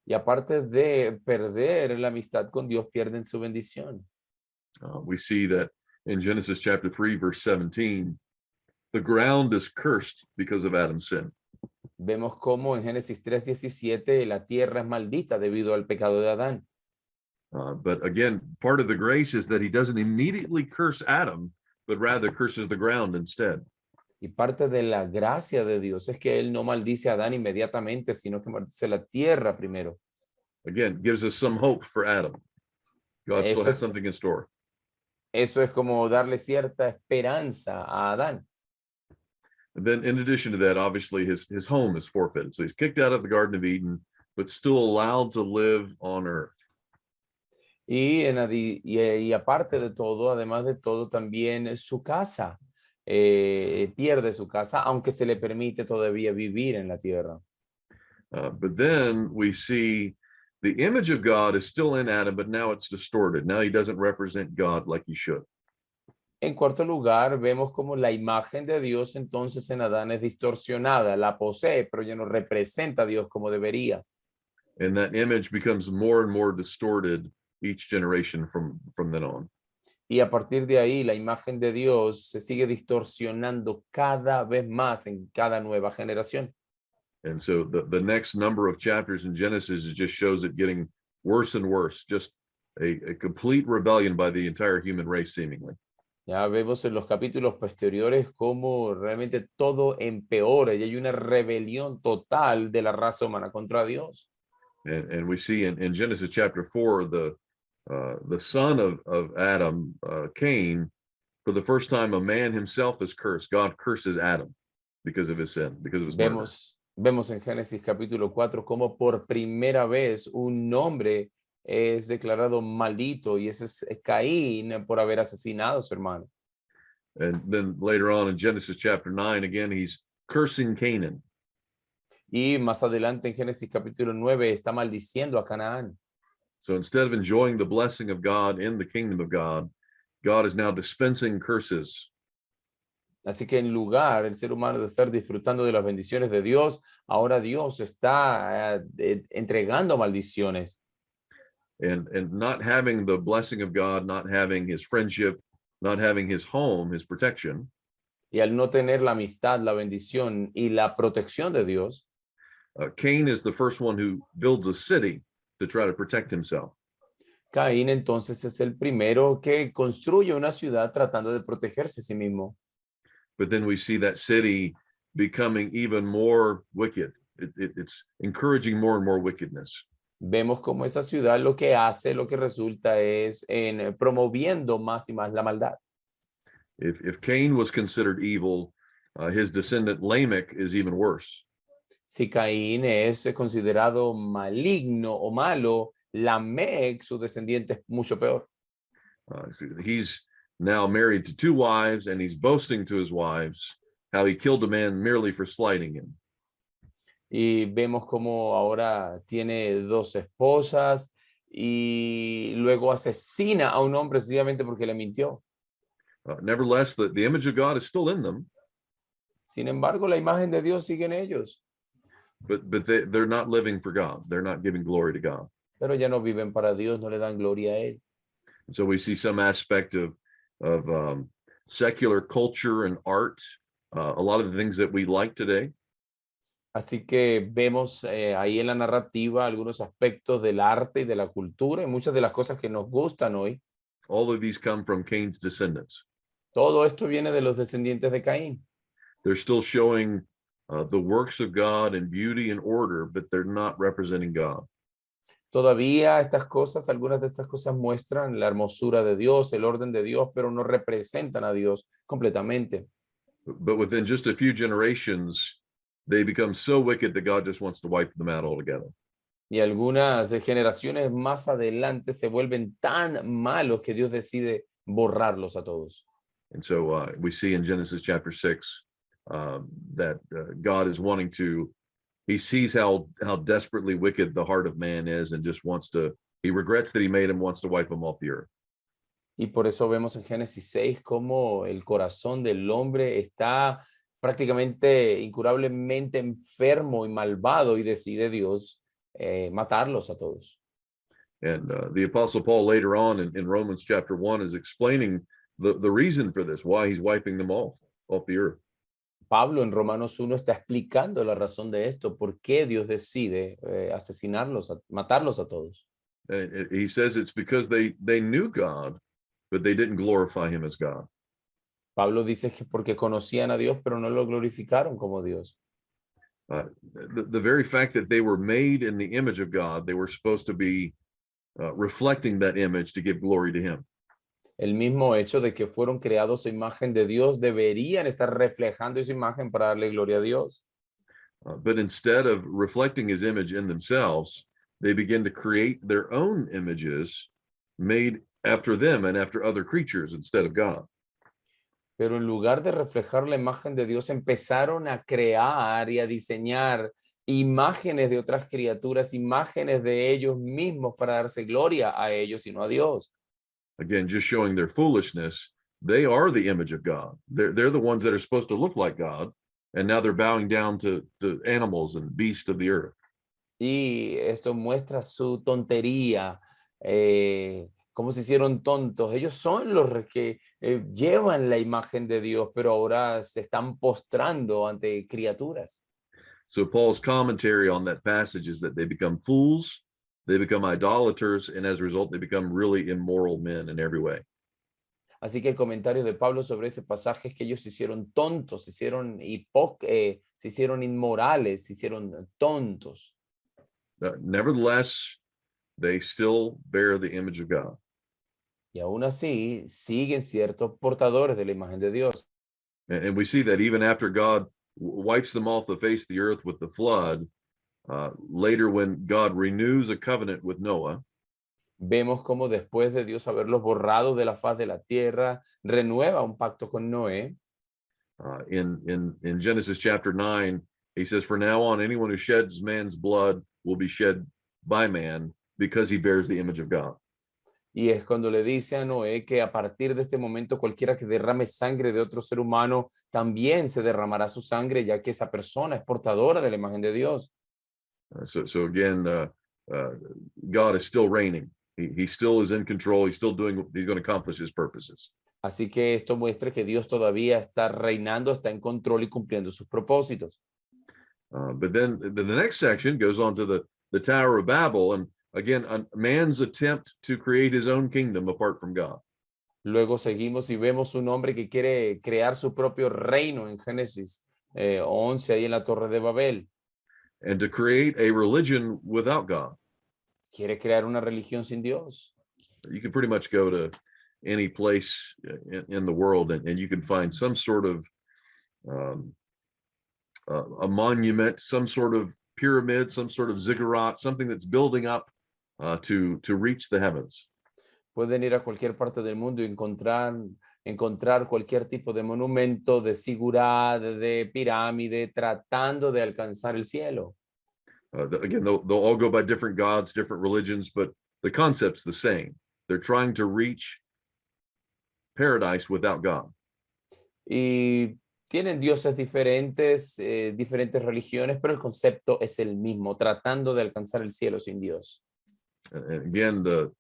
Y aparte de perder la amistad con Dios, pierden su bendición. We see that in Genesis chapter 3, verse 17, the ground is cursed because of Adam's sin. Vemos cómo en Génesis 3:17 la tierra es maldita debido al pecado de Adán. But again, part of the grace is that he doesn't immediately curse Adam, but rather curses the ground instead. Y parte de la gracia de Dios es que él no maldice a Adán inmediatamente, sino que maldice la tierra primero. Again, gives us some hope for Adam. God still has something in store. Eso es como darle cierta esperanza a Adán. And then in addition to that, obviously his home is forfeited. So he's kicked out of the Garden of Eden, but still allowed to live on earth. Y aparte de todo, además de todo, también su casa, pierde su casa, aunque se le permite todavía vivir en la tierra. But then we see the image of God is still in Adam, but now it's distorted. Now he doesn't represent God like he should. En cuarto lugar, vemos como la imagen de Dios entonces en Adán es distorsionada, la posee, pero ya no representa a Dios como debería. And that image becomes more and more distorted each generation from then on. Y a partir de ahí, la imagen de Dios se sigue distorsionando cada vez más en cada nueva generación. And so the next number of chapters in Genesis, it just shows it getting worse and worse, just a complete rebellion by the entire human race, seemingly. Ya vemos en los capítulos posteriores cómo realmente todo empeora y hay una rebelión total de la raza humana contra Dios. And we see in Genesis chapter 4, the son of Adam, Cain, for the first time, a man himself is cursed. God curses Adam because of his sin, because of his murder. Vemos en Génesis capítulo 4 cómo por primera vez un hombre es declarado maldito y ese es Caín por haber asesinado a su hermano. And then later on in Genesis chapter 9, again, he's cursing Canaan. Y más adelante en Génesis capítulo 9 está maldiciendo a Canaán. So instead of enjoying the blessing of God in the kingdom of God, God is now dispensing curses. Así que en lugar el ser humano de estar disfrutando de las bendiciones de Dios, ahora Dios está entregando maldiciones. And not having the blessing of God, not having his friendship, not having his home, his protection, Y al no tener la amistad, la bendición y la protección de Dios, Cain is the first one who builds a city to try to protect himself. Caín entonces es el primero que construye una ciudad tratando de protegerse a sí mismo. But then we see that city becoming even more wicked. It's encouraging more and more wickedness. Vemos cómo esa ciudad lo que hace, lo que resulta es en promoviendo más y más la maldad. If Cain was considered evil, his descendant Lamech is even worse. Si Caín es considerado maligno o malo, Lamec, su descendiente, es mucho peor. He's now married to two wives, and he's boasting to his wives how he killed a man merely for slighting him. Y vemos cómo ahora tiene dos esposas y luego asesina a un hombre sencillamente porque le mintió. Nevertheless, the image of God is still in them. Sin embargo, la imagen de Dios sigue en ellos. But they're not living for God. They're not giving glory to God. Pero ya no viven para Dios, no le dan gloria a Él. And so we see some aspect of secular culture and art, a lot of the things that we like today. Así que vemos ahí en la narrativa algunos aspectos del arte y de la cultura y muchas de las cosas que nos gustan hoy. All of these come from Cain's descendants. Todo esto viene de los descendientes de Caín. They're still showing the works of God and beauty and order, but they're not representing God. Todavía estas cosas, algunas de estas cosas muestran la hermosura de Dios, el orden de Dios, pero no representan a Dios completamente. But within just a few generations, they become so wicked that God just wants to wipe them out altogether. Y algunas generaciones más adelante se vuelven tan malos que Dios decide borrarlos a todos. And so we see in Genesis chapter 6 that God is wanting to, he sees how desperately wicked the heart of man is and just wants to, he regrets that he made him, wants to wipe him off the earth. Y por eso vemos en Génesis 6 cómo el corazón del hombre está prácticamente incurablemente enfermo y malvado y decide Dios matarlos a todos. And the Apostle Paul later on in Romans chapter 1 is explaining the reason for this, why he's wiping them off the earth. Pablo en Romanos 1 está explicando la razón de esto, por qué Dios decide matarlos a todos. And he says it's because they knew God, but they didn't glorify him as God. Pablo dice que porque conocían a Dios, pero no lo glorificaron como Dios. The very fact that they were made in the image of God, they were supposed to be reflecting that image to give glory to him. El mismo hecho de que fueron creados a imagen de Dios, deberían estar reflejando esa imagen para darle gloria a Dios. But instead of reflecting his image in themselves, they begin to create their own images made after them and after other creatures instead of God. Pero en lugar de reflejar la imagen de Dios, empezaron a crear y a diseñar imágenes de otras criaturas, imágenes de ellos mismos para darse gloria a ellos y no a Dios. Again, just showing their foolishness. They are the image of God. They're the ones that are supposed to look like God, and now they're bowing down to animals and beasts of the earth. Y esto muestra su tontería, cómo se hicieron tontos. Ellos son los que llevan la imagen de Dios, pero ahora se están postrando ante criaturas. So Paul's commentary on that passage is that they become fools, they become idolaters, and as a result, they become really immoral men in every way. Así que el comentario de Pablo sobre ese pasaje es que ellos se hicieron tontos, se hicieron inmorales, se hicieron tontos. Nevertheless, they still bear the image of God. Y aún así siguen ciertos portadores de la imagen de Dios. And we see that even after God wipes them off the face of the earth with the flood, later when God renews a covenant with Noah, Vemos cómo después de Dios haberlos borrado de la faz de la tierra, renueva un pacto con Noé. In Genesis chapter 9, he says, "For now on, anyone who sheds man's blood will be shed by man because he bears the image of God." Y es cuando le dice a Noé que a partir de este momento cualquiera que derrame sangre de otro ser humano, también se derramará su sangre, ya que esa persona es portadora de la imagen de Dios. So again, God is still reigning. He still is in control. He's going to accomplish his purposes. Así que esto muestra que Dios todavía está reinando, está en control y cumpliendo sus propósitos. But then the next section goes on to the Tower of Babel, and again, man's attempt to create his own kingdom apart from God. Luego seguimos y vemos un hombre que quiere crear su propio reino en Génesis 11, ahí en la Torre de Babel. And to create a religion without God. Quiere crear una religión sin Dios. You can pretty much go to any place in the world and you can find some sort of a monument, some sort of pyramid, some sort of ziggurat, something that's building up to reach the heavens. Pueden ir a cualquier parte del mundo y encontrar cualquier tipo de monumento, de zigurat, de pirámide, tratando de alcanzar el cielo. Again, they'll all go by different gods, different religions, but the concept's the same. They're trying to reach paradise without God. Y tienen dioses diferentes, diferentes religiones, pero el concepto es el mismo, tratando de alcanzar el cielo sin Dios. And again, the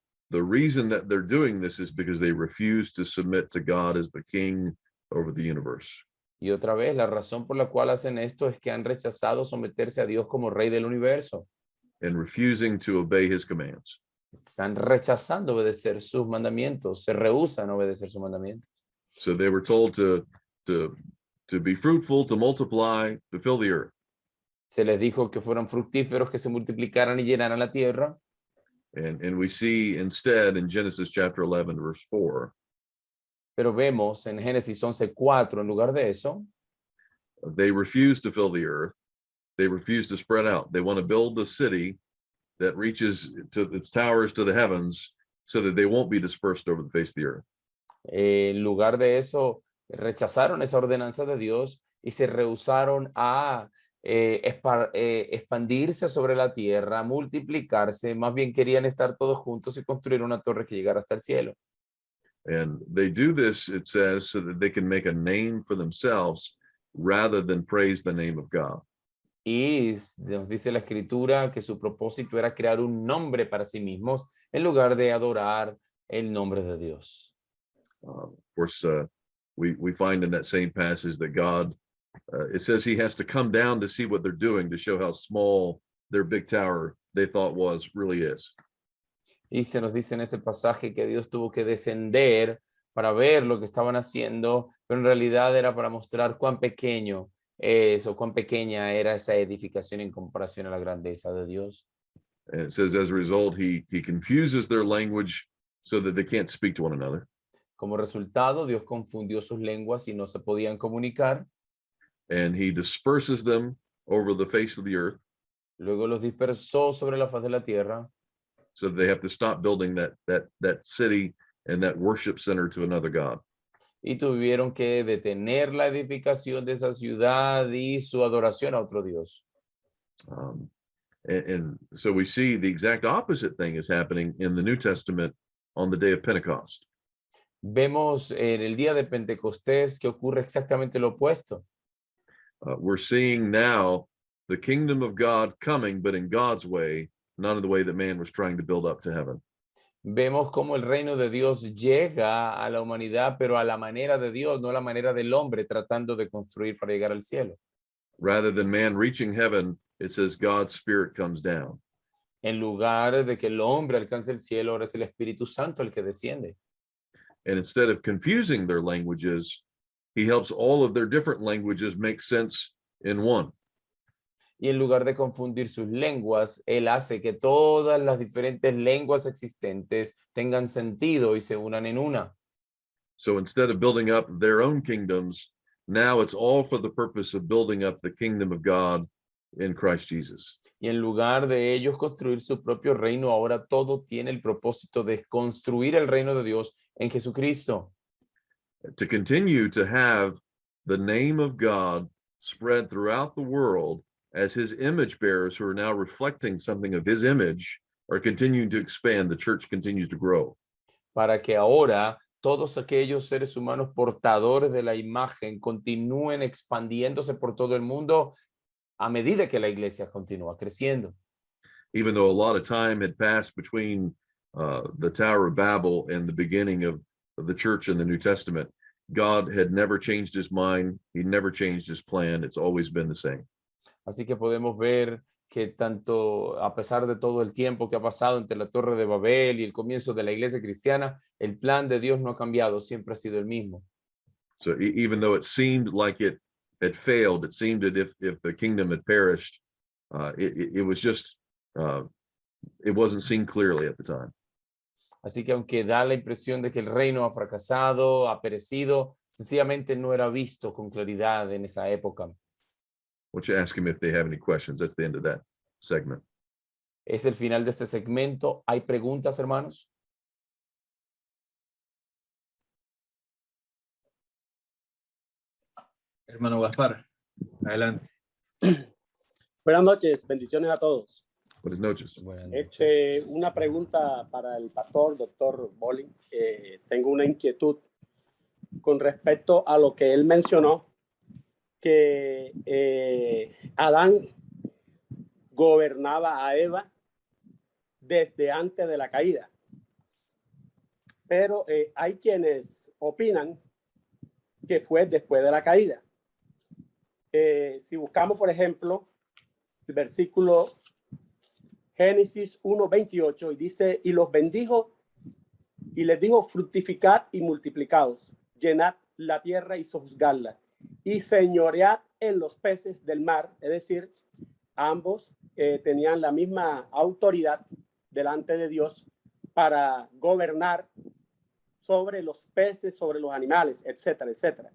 reason that they're doing this is because they refuse to submit to God as the king over the universe. Y otra vez, la razón por la cual hacen esto es que han rechazado someterse a Dios como rey del universo. And refusing to obey his commands. Están rechazando obedecer sus mandamientos, se rehúsan a obedecer sus mandamientos. So they were told to be fruitful, to multiply, to fill the earth. Se les dijo que fueran fructíferos, que se multiplicaran y llenaran la tierra. And we see instead in Genesis chapter 11, verse 4, Pero vemos en Génesis 11:4, en lugar de eso, they refuse to fill the earth. They refuse to spread out. They want to build a city that reaches to its towers to the heavens so that they won't be dispersed over the face of the earth. en lugar de eso, rechazaron esa ordenanza de Dios y se rehusaron a expandirse sobre la tierra, multiplicarse, más bien querían estar todos juntos y construir una torre que llegara hasta el cielo. And they do this, it says, so that they can make a name for themselves rather than praise the name of God. Y nos dice la escritura que su propósito era crear un nombre para sí mismos en lugar de adorar el nombre de Dios. Of course, we find in that same passage that God, it says he has to come down to see what they're doing to show how small their big tower they thought was really is. Y se nos dice en ese pasaje que Dios tuvo que descender para ver lo que estaban haciendo, pero en realidad era para mostrar cuán pequeño es o cuán pequeña era esa edificación en comparación a la grandeza de Dios. And it says as a result, he confuses their language so that they can't speak to one another. Como resultado, Dios confundió sus lenguas y no se podían comunicar. And he disperses them over the face of the earth. Luego los dispersó sobre la faz de la tierra. So they have to stop building that city and that worship center to another God. Y tuvieron que detener la edificación de esa ciudad y su adoración a otro Dios. And so we see the exact opposite thing is happening in the New Testament on the day of Pentecost. Vemos en el día de Pentecostés que ocurre exactamente lo opuesto. We're seeing now the kingdom of God coming, but in God's way, not in the way that man was trying to build up to heaven. Vemos cómo el reino de Dios llega a la humanidad, pero a la manera de Dios, no a la manera del hombre tratando de construir para llegar al cielo. Rather than man reaching heaven, it says God's Spirit comes down. En lugar de que el hombre alcance el cielo, ahora es el Espíritu Santo el que desciende. And instead of confusing their languages, he helps all of their different languages make sense in one. Y en lugar de confundir sus lenguas, él hace que todas las diferentes lenguas existentes tengan sentido y se unan en una. So instead of building up their own kingdoms, now it's all for the purpose of building up the kingdom of God in Christ Jesus. Y en lugar de ellos construir su propio reino, ahora todo tiene el propósito de construir el reino de Dios en Jesucristo. To continue to have the name of God spread throughout the world as his image bearers who are now reflecting something of his image are continuing to expand, the church continues to grow. Para que ahora todos aquellos seres humanos portadores de la imagen continúen expandiéndose por todo el mundo a medida que la iglesia continúa creciendo. Even though a lot of time had passed between the Tower of Babel and the beginning of the church in the New Testament, God had never changed his mind. He never changed his plan. It's always been the same. Así que podemos ver que tanto a pesar de todo el tiempo que ha pasado entre la Torre de Babel y el comienzo de la iglesia cristiana, el plan de Dios no ha cambiado, siempre ha sido el mismo. So even though it seemed like it had failed, it seemed that if the kingdom had perished, it was just, it wasn't seen clearly at the time. Así que aunque da la impresión de que el reino ha fracasado, ha perecido, sencillamente no era visto con claridad en esa época. Why don't you ask him if they have any questions? That's the end of that segment. Es el final de este segmento. ¿Hay preguntas, hermanos? Hermano Gaspar, adelante. Buenas noches, bendiciones a todos. Buenas noches. Buenas noches. Una pregunta para el pastor, doctor Bolling. Tengo una inquietud con respecto a lo que él mencionó, que Adán gobernaba a Eva desde antes de la caída. Pero hay quienes opinan que fue después de la caída. Si buscamos, por ejemplo, el versículo Génesis 1:28, y dice, y los bendijo y les dijo, fructificad y multiplicaos, llenad la tierra y sojuzgadla, y señoread en los peces del mar. Es decir, ambos tenían la misma autoridad delante de Dios para gobernar sobre los peces, sobre los animales, etcétera, etcétera.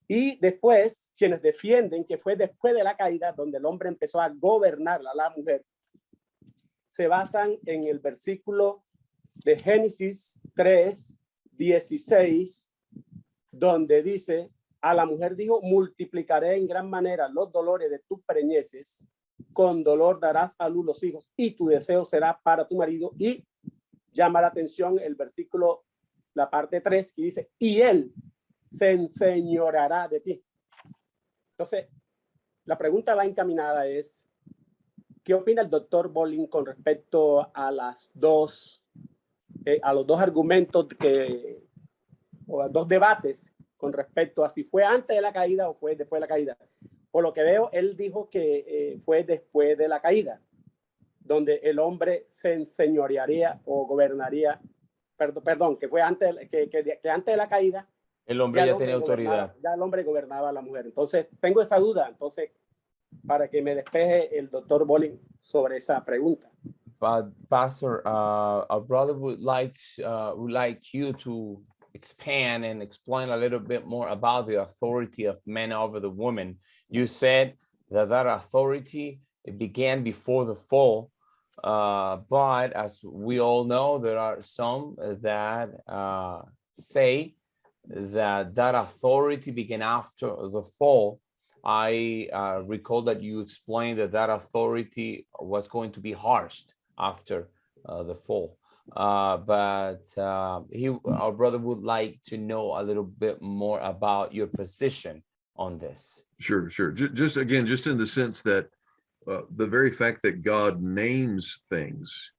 Y después, quienes defienden que fue después de la caída donde el hombre empezó a gobernar a la mujer, se basan en el versículo de Génesis 3:16, donde dice, a la mujer dijo, multiplicaré en gran manera los dolores de tus preñeces, con dolor darás a luz los hijos, y tu deseo será para tu marido. Y llama la atención el versículo, la parte 3, que dice, y él se enseñoreará de ti. Entonces, la pregunta va encaminada es, ¿qué opina el doctor Bolling con respecto a los dos argumentos o a dos debates con respecto a si fue antes de la caída o fue después de la caída? Por lo que veo, él dijo que fue después de la caída, donde el hombre se enseñorearía o gobernaría, perdón, que fue antes, que antes de la caída, el hombre ya tenía autoridad. Ya el hombre gobernaba a la mujer. Entonces, tengo esa duda. Entonces, para que me despeje el doctor Bolling sobre esa pregunta. But Pastor, our brother would like you to expand and explain a little bit more about the authority of men over the woman. You said that authority began before the fall, but as we all know, there are some that say that authority began after the fall. I recall that you explained that authority was going to be harshed after the fall. But our brother would like to know a little bit more about your position on this. Sure. Just again, just in the sense that the very fact that God names things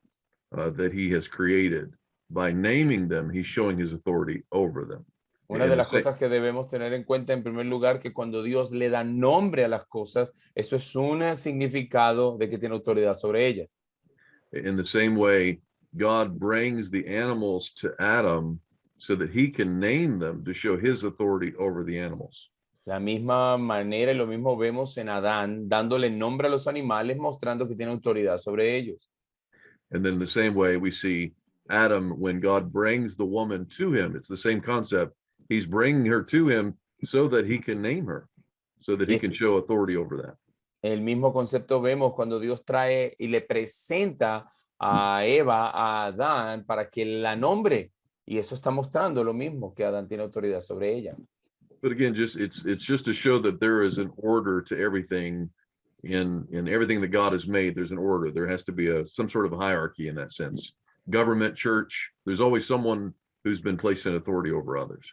that he has created, by naming them, he's showing his authority over them. Una de las cosas que debemos tener en cuenta, en primer lugar, que cuando Dios le da nombre a las cosas, eso es un significado de que tiene autoridad sobre ellas. In the same way, God brings the animals to Adam so that he can name them to show his authority over the animals. La misma manera y lo mismo vemos en Adán, dándole nombre a los animales, mostrando que tiene autoridad sobre ellos. And then the same way we see Adam, when God brings the woman to him, it's the same concept. He's bringing her to him so that he can name her, so that he can show authority over that. El mismo concepto vemos cuando Dios trae y le presenta a Eva, a Adán, para que la nombre. Y eso está mostrando lo mismo, que Adán tiene autoridad sobre ella. But again, it's just to show that there is an order to everything in everything that God has made. There's an order. There has to be some sort of hierarchy in that sense. Government, church, there's always someone who's been placed in authority over others.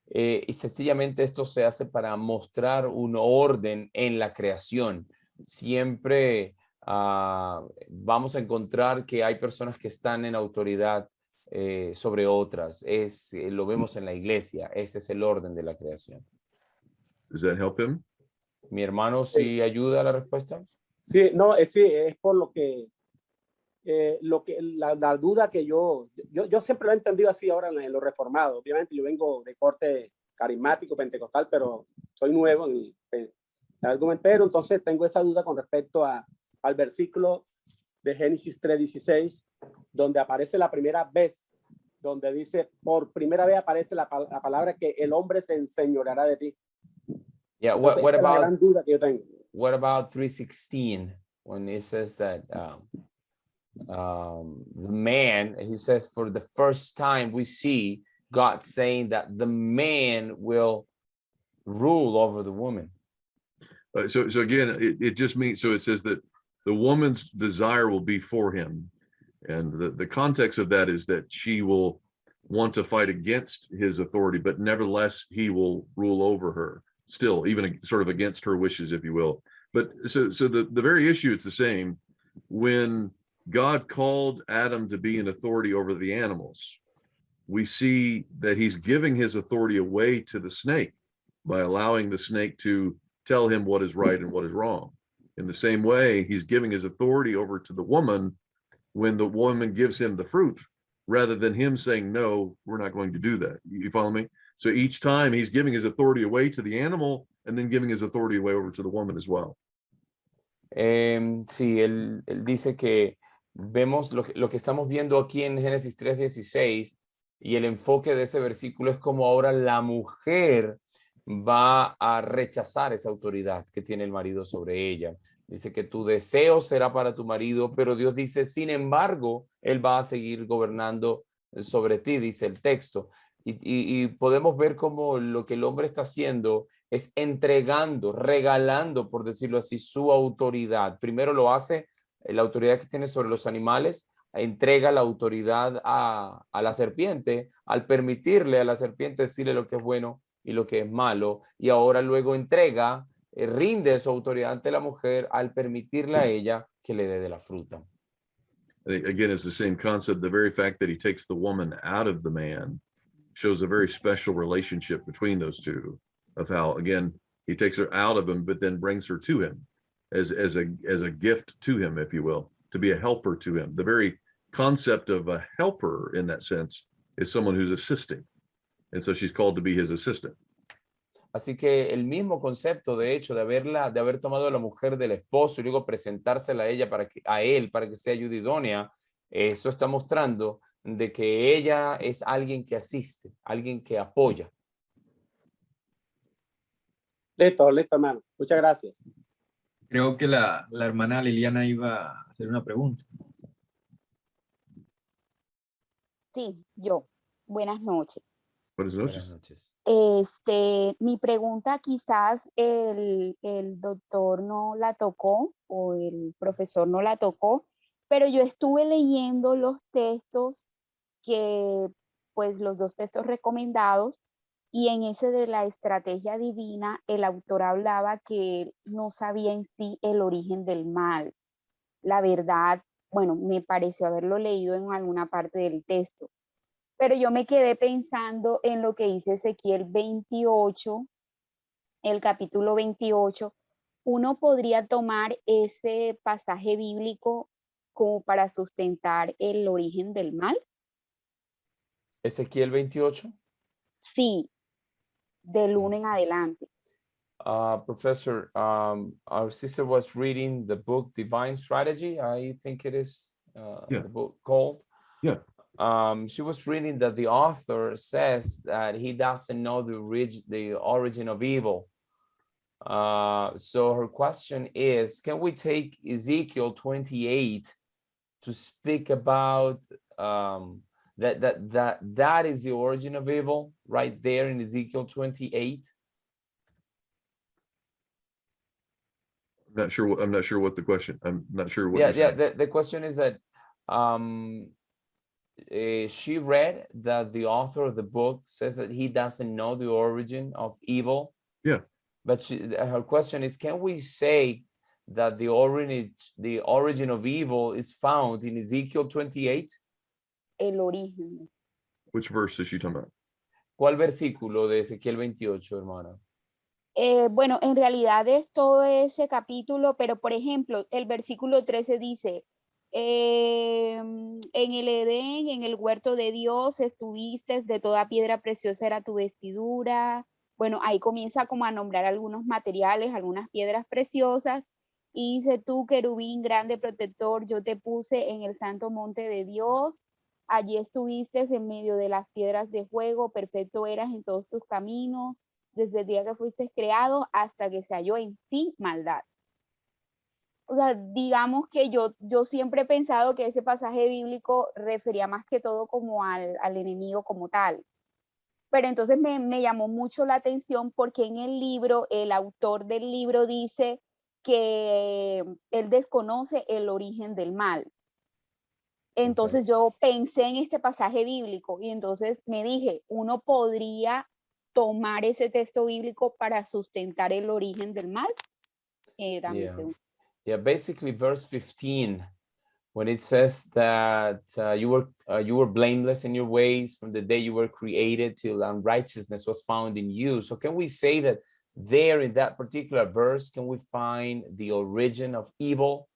Y sencillamente esto se hace para mostrar un orden en la creación. Siempre vamos a encontrar que hay personas que están en autoridad sobre otras. Lo vemos en la iglesia. Ese es el orden de la creación. Does that help him? Mi hermano, ¿sí ayuda a la respuesta? Sí, no, sí, es por lo que la duda que yo siempre lo he entendido así ahora en lo reformado. Obviamente yo vengo de corte carismático, pentecostal, pero soy nuevo en el argumento, pero entonces tengo esa duda con respecto al versículo de Génesis 3:16, donde aparece la primera vez, donde dice, por primera vez aparece la palabra que el hombre se enseñoreará de ti. Yeah, entonces, what esa es la about gran duda que yo tengo. What about 3:16 when it says that the man, he says for the first time we see God saying that the man will rule over the woman. So again, it just means, so it says that the woman's desire will be for him. And the context of that is that she will want to fight against his authority, but nevertheless, he will rule over her still, even sort of against her wishes, if you will. But so the very issue, it's the same. When God called Adam to be an authority over the animals, we see that he's giving his authority away to the snake by allowing the snake to tell him what is right and what is wrong. In the same way, he's giving his authority over to the woman when the woman gives him the fruit, rather than him saying, no, we're not going to do that. You follow me? So each time he's giving his authority away to the animal and then giving his authority away over to the woman as well. Sí, él dice que vemos lo que estamos viendo aquí en Génesis 3:16 y el enfoque de ese versículo es como ahora la mujer va a rechazar esa autoridad que tiene el marido sobre ella. Dice que tu deseo será para tu marido, pero Dios dice, sin embargo, él va a seguir gobernando sobre ti, dice el texto. Y podemos ver cómo lo que el hombre está haciendo es entregando, regalando, por decirlo así, su autoridad. Primero lo hace la autoridad que tiene sobre los animales, entrega la autoridad a la serpiente al permitirle a la serpiente decirle lo que es bueno y lo que es malo. Y ahora luego entrega, rinde su autoridad ante la mujer al permitirle a ella que le dé de la fruta. Again, it's the same concept. The very fact that he takes the woman out of the man shows a very special relationship between those two, of how, again, he takes her out of him, but then brings her to him as a gift to him, if you will, to be a helper to him. The very concept of a helper in that sense is someone who's assisting. And so she's called to be his assistant. Así que el mismo concepto, de hecho, de haber tomado a la mujer del esposo y luego presentársela a ella a él para que sea ayuda idónea, eso está mostrando de que ella es alguien que asiste, alguien que apoya. Listo, hermano. Muchas gracias. Creo que la hermana Liliana iba a hacer una pregunta. Sí, yo. Buenas noches. Buenas noches. Buenas noches. Mi pregunta quizás el doctor no la tocó o el profesor no la tocó, pero yo estuve leyendo los textos pues los dos textos recomendados, y en ese de la estrategia divina, el autor hablaba que él no sabía en sí el origen del mal. La verdad, bueno, me pareció haberlo leído en alguna parte del texto. Pero yo me quedé pensando en lo que dice Ezequiel 28, el capítulo 28. Uno podría tomar ese pasaje bíblico como para sustentar el origen del mal. Ezequiel 28. Sí, del 1 en adelante. Professor, our sister was reading the book Divine Strategy, I think it is Yeah. the book called. Yeah. She was reading that the author says that he doesn't know the origin of evil. So her question is, can we take Ezekiel 28 to speak about that is the origin of evil right there in Ezekiel 28? I'm not sure what the question. I'm not sure what Yeah, you're saying. the question is that she read that the author of the book says that he doesn't know the origin of evil. Yeah. But her question is, can we say that the origin of evil is found in Ezekiel 28? El origen. Which verse is she talking about? ¿Cuál versículo de Ezequiel 28, hermana? Bueno, en realidad es todo ese capítulo, pero por ejemplo, el versículo 13 dice, en el Edén, en el huerto de Dios, estuviste, de toda piedra preciosa era tu vestidura. Bueno, ahí comienza como a nombrar algunos materiales, algunas piedras preciosas. Y dice, tú, querubín grande protector, yo te puse en el santo monte de Dios. Allí estuviste en medio de las piedras de fuego, perfecto eras en todos tus caminos, desde el día que fuiste creado hasta que se halló en ti maldad. O sea, digamos que yo siempre he pensado que ese pasaje bíblico refería más que todo como al enemigo como tal. Pero entonces me llamó mucho la atención porque en el libro, el autor del libro dice que él desconoce el origen del mal. Entonces yo pensé en este pasaje bíblico y entonces me dije, uno podría tomar ese texto bíblico para sustentar el origen del mal. Era mi pregunta. Yeah, basically verse 15, when it says that you were blameless in your ways from the day you were created till unrighteousness was found in you. So can we say that there in that particular verse, can we find the origin of evil?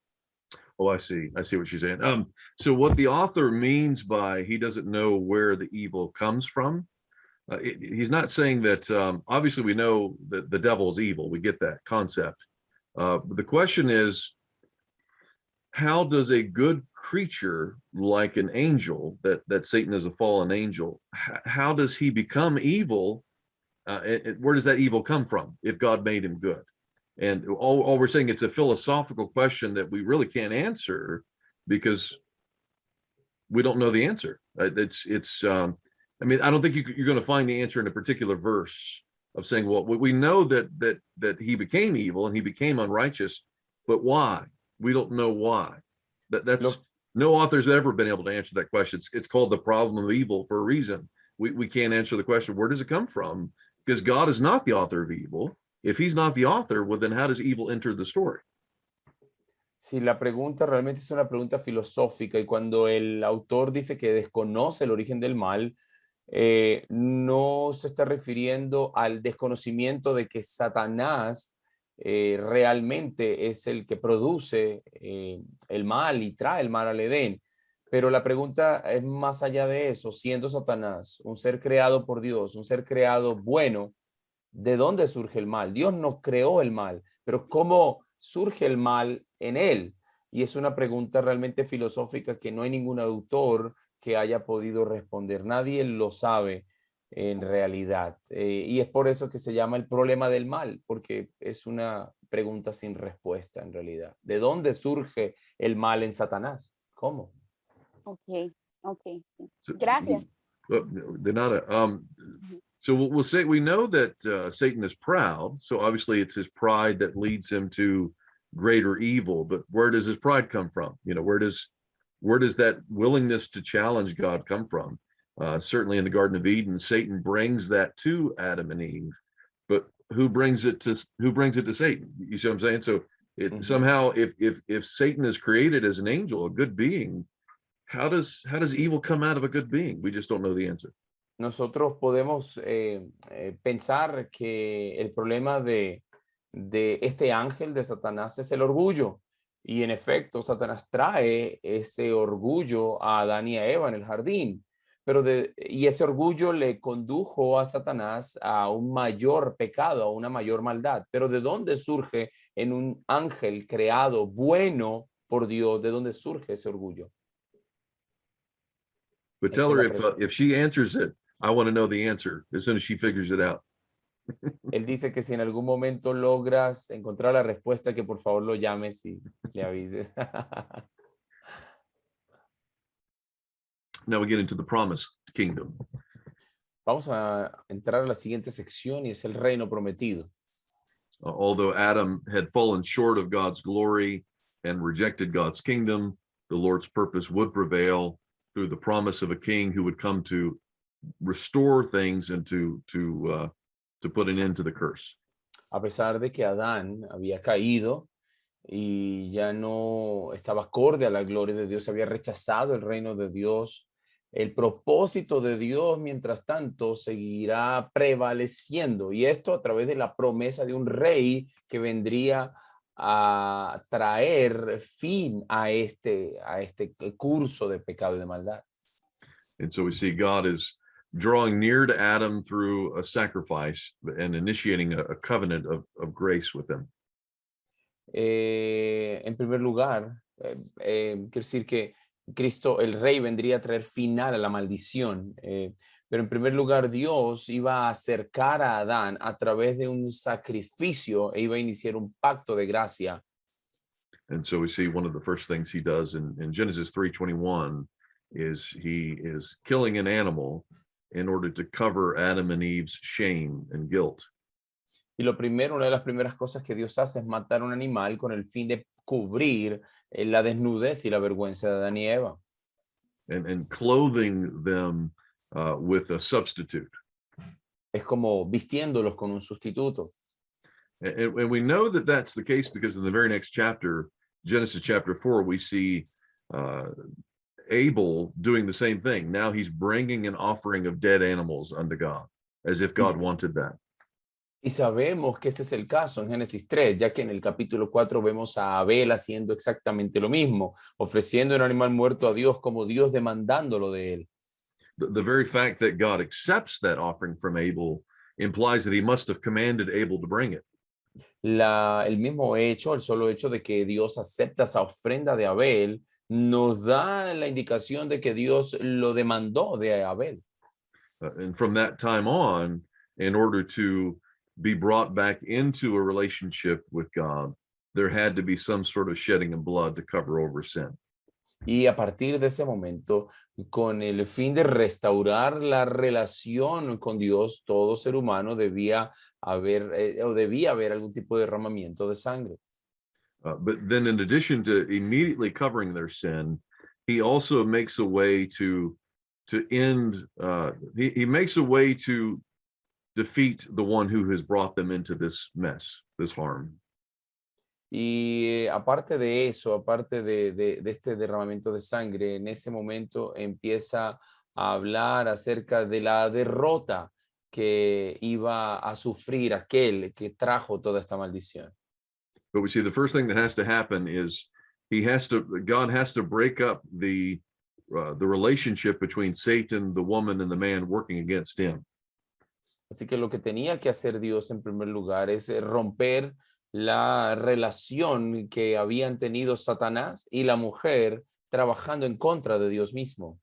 Oh, I see what you're saying. So what the author means by he doesn't know where the evil comes from, he's not saying that, obviously we know that the devil is evil. We get that concept. But the question is, how does a good creature like an angel, that Satan is a fallen angel, how does he become evil? Where does that evil come from if God made him good? And all we're saying, it's a philosophical question that we really can't answer because we don't know the answer. I mean, I don't think you're going to find the answer in a particular verse of saying, well, we know that he became evil and he became unrighteous, but why? We don't know why. No author's ever been able to answer that question. It's called the problem of evil for a reason. We can't answer the question, where does it come from? Because God is not the author of evil. If he's not the author, well, then how does evil enter the story? Sí, la pregunta realmente es una pregunta filosófica y cuando el autor dice que desconoce el origen del mal, no se está refiriendo al desconocimiento de que Satanás realmente es el que produce el mal y trae el mal al Edén. Pero la pregunta es más allá de eso, siendo Satanás un ser creado por Dios, un ser creado bueno, ¿de dónde surge el mal? Dios no creó el mal, pero ¿cómo surge el mal en él? Y es una pregunta realmente filosófica que no hay ningún autor que haya podido responder. Nadie lo sabe en realidad. Y es por eso que se llama el problema del mal, porque es una pregunta sin respuesta en realidad. ¿De dónde surge el mal en Satanás? ¿Cómo? Ok. Gracias. De nada. So we'll say we know that Satan is proud. So obviously it's his pride that leads him to greater evil. But where does his pride come from? You know, where does that willingness to challenge God come from? Certainly in the Garden of Eden, Satan brings that to Adam and Eve. But who brings it to Satan? You see what I'm saying? So somehow, if Satan is created as an angel, a good being, how does evil come out of a good being? We just don't know the answer. Nosotros podemos pensar que el problema de este ángel de Satanás es el orgullo. Y en efecto, Satanás trae ese orgullo a Adán y a Eva en el jardín. y ese orgullo le condujo a Satanás a un mayor pecado, a una mayor maldad. Pero ¿de dónde surge en un ángel creado bueno por Dios? ¿De dónde surge ese orgullo? But Esa tell es her la pregunta. if she answers it, I want to know the answer as soon as she figures it out. Él dice que si en algún momento logras encontrar la respuesta, que por favor lo llames y le avises. Now we get into the promised kingdom. Vamos a entrar a la siguiente sección y es el reino prometido. Although Adam had fallen short of God's glory and rejected God's kingdom, the Lord's purpose would prevail through the promise of a king who would come to restore things and to put an end to the curse. A pesar de que Adán había caído y ya no estaba acorde a la gloria de Dios, había rechazado el reino de Dios, el propósito de Dios, mientras tanto, seguirá prevaleciendo. Y esto a través de la promesa de un rey que vendría a traer fin a este curso de pecado y de maldad. And so we see God is drawing near to Adam through a sacrifice and initiating a covenant of grace with him. En primer lugar, quiero decir que Cristo, el rey, vendría a traer final a la maldición. Pero en primer lugar, Dios iba a acercar a Adán a través de un sacrificio e iba a iniciar un pacto de gracia. And so we see one of the first things he does in Genesis 3:21 is he is killing an animal in order to cover Adam and Eve's shame and guilt. Y lo primero, una de las primeras cosas que Dios hace es matar un animal con el fin de cubrir la desnudez y la vergüenza de Adán y Eva. And clothing them with a substitute. Es como vistiéndolos con un sustituto. And we know that that's the case because in the very next chapter, Genesis chapter 4, we see Abel doing the same thing. Now he's bringing an offering of dead animals unto God, as if God wanted that. Y sabemos que ese es el caso en Génesis 3, ya que en el capítulo 4 vemos a Abel haciendo exactamente lo mismo, ofreciendo un animal muerto a Dios como Dios demandándolo de él. The very fact that God accepts that offering from Abel implies that he must have commanded Abel to bring it. El mismo hecho, el solo hecho de que Dios acepta esa ofrenda de Abel, nos da la indicación de que Dios lo demandó de Abel. And from that time on, in order to be brought back into a relationship with God, there had to be some sort of shedding of blood to cover over sin. Y a partir de ese momento, con el fin de restaurar la relación con Dios, todo ser humano debía haber algún tipo de derramamiento de sangre. But then in addition to immediately covering their sin, he also makes a way to end, he makes a way to defeat the one who has brought them into this mess, this harm. Y aparte de eso, aparte de este derramamiento de sangre, en ese momento empieza a hablar acerca de la derrota que iba a sufrir aquel que trajo toda esta maldición. But we see the first thing that has to happen is God has to break up the relationship between Satan, the woman, and the man working against him. Así que lo que tenía que hacer Dios en primer lugar es romper la relación que habían tenido Satanás y la mujer trabajando en contra de Dios mismo.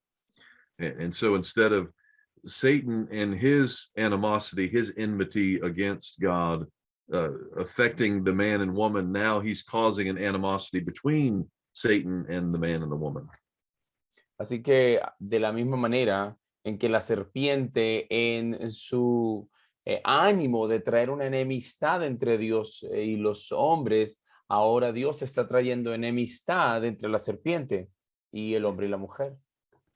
And so instead of Satan and his animosity, his enmity against God, affecting the man and woman, now he's causing an animosity between Satan and the man and the woman. Así que de la misma manera en que la serpiente en su ánimo de traer una enemistad entre Dios y los hombres, ahora Dios está trayendo enemistad entre la serpiente y el hombre y la mujer.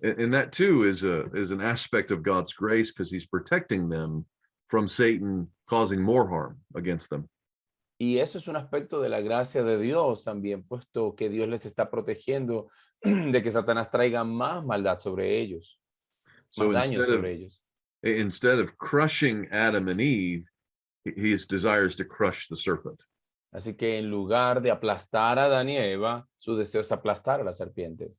And that too is an aspect of God's grace because he's protecting them from Satan causing more harm against them. Y eso es un aspecto de la gracia de Dios también, puesto que Dios les está protegiendo de que Satanás traiga más maldad sobre ellos, más daño sobre ellos. Instead of crushing Adam and Eve, he desires to crush the serpent. Así que en lugar de aplastar a Adán y Eva, su deseo es aplastar a la serpiente.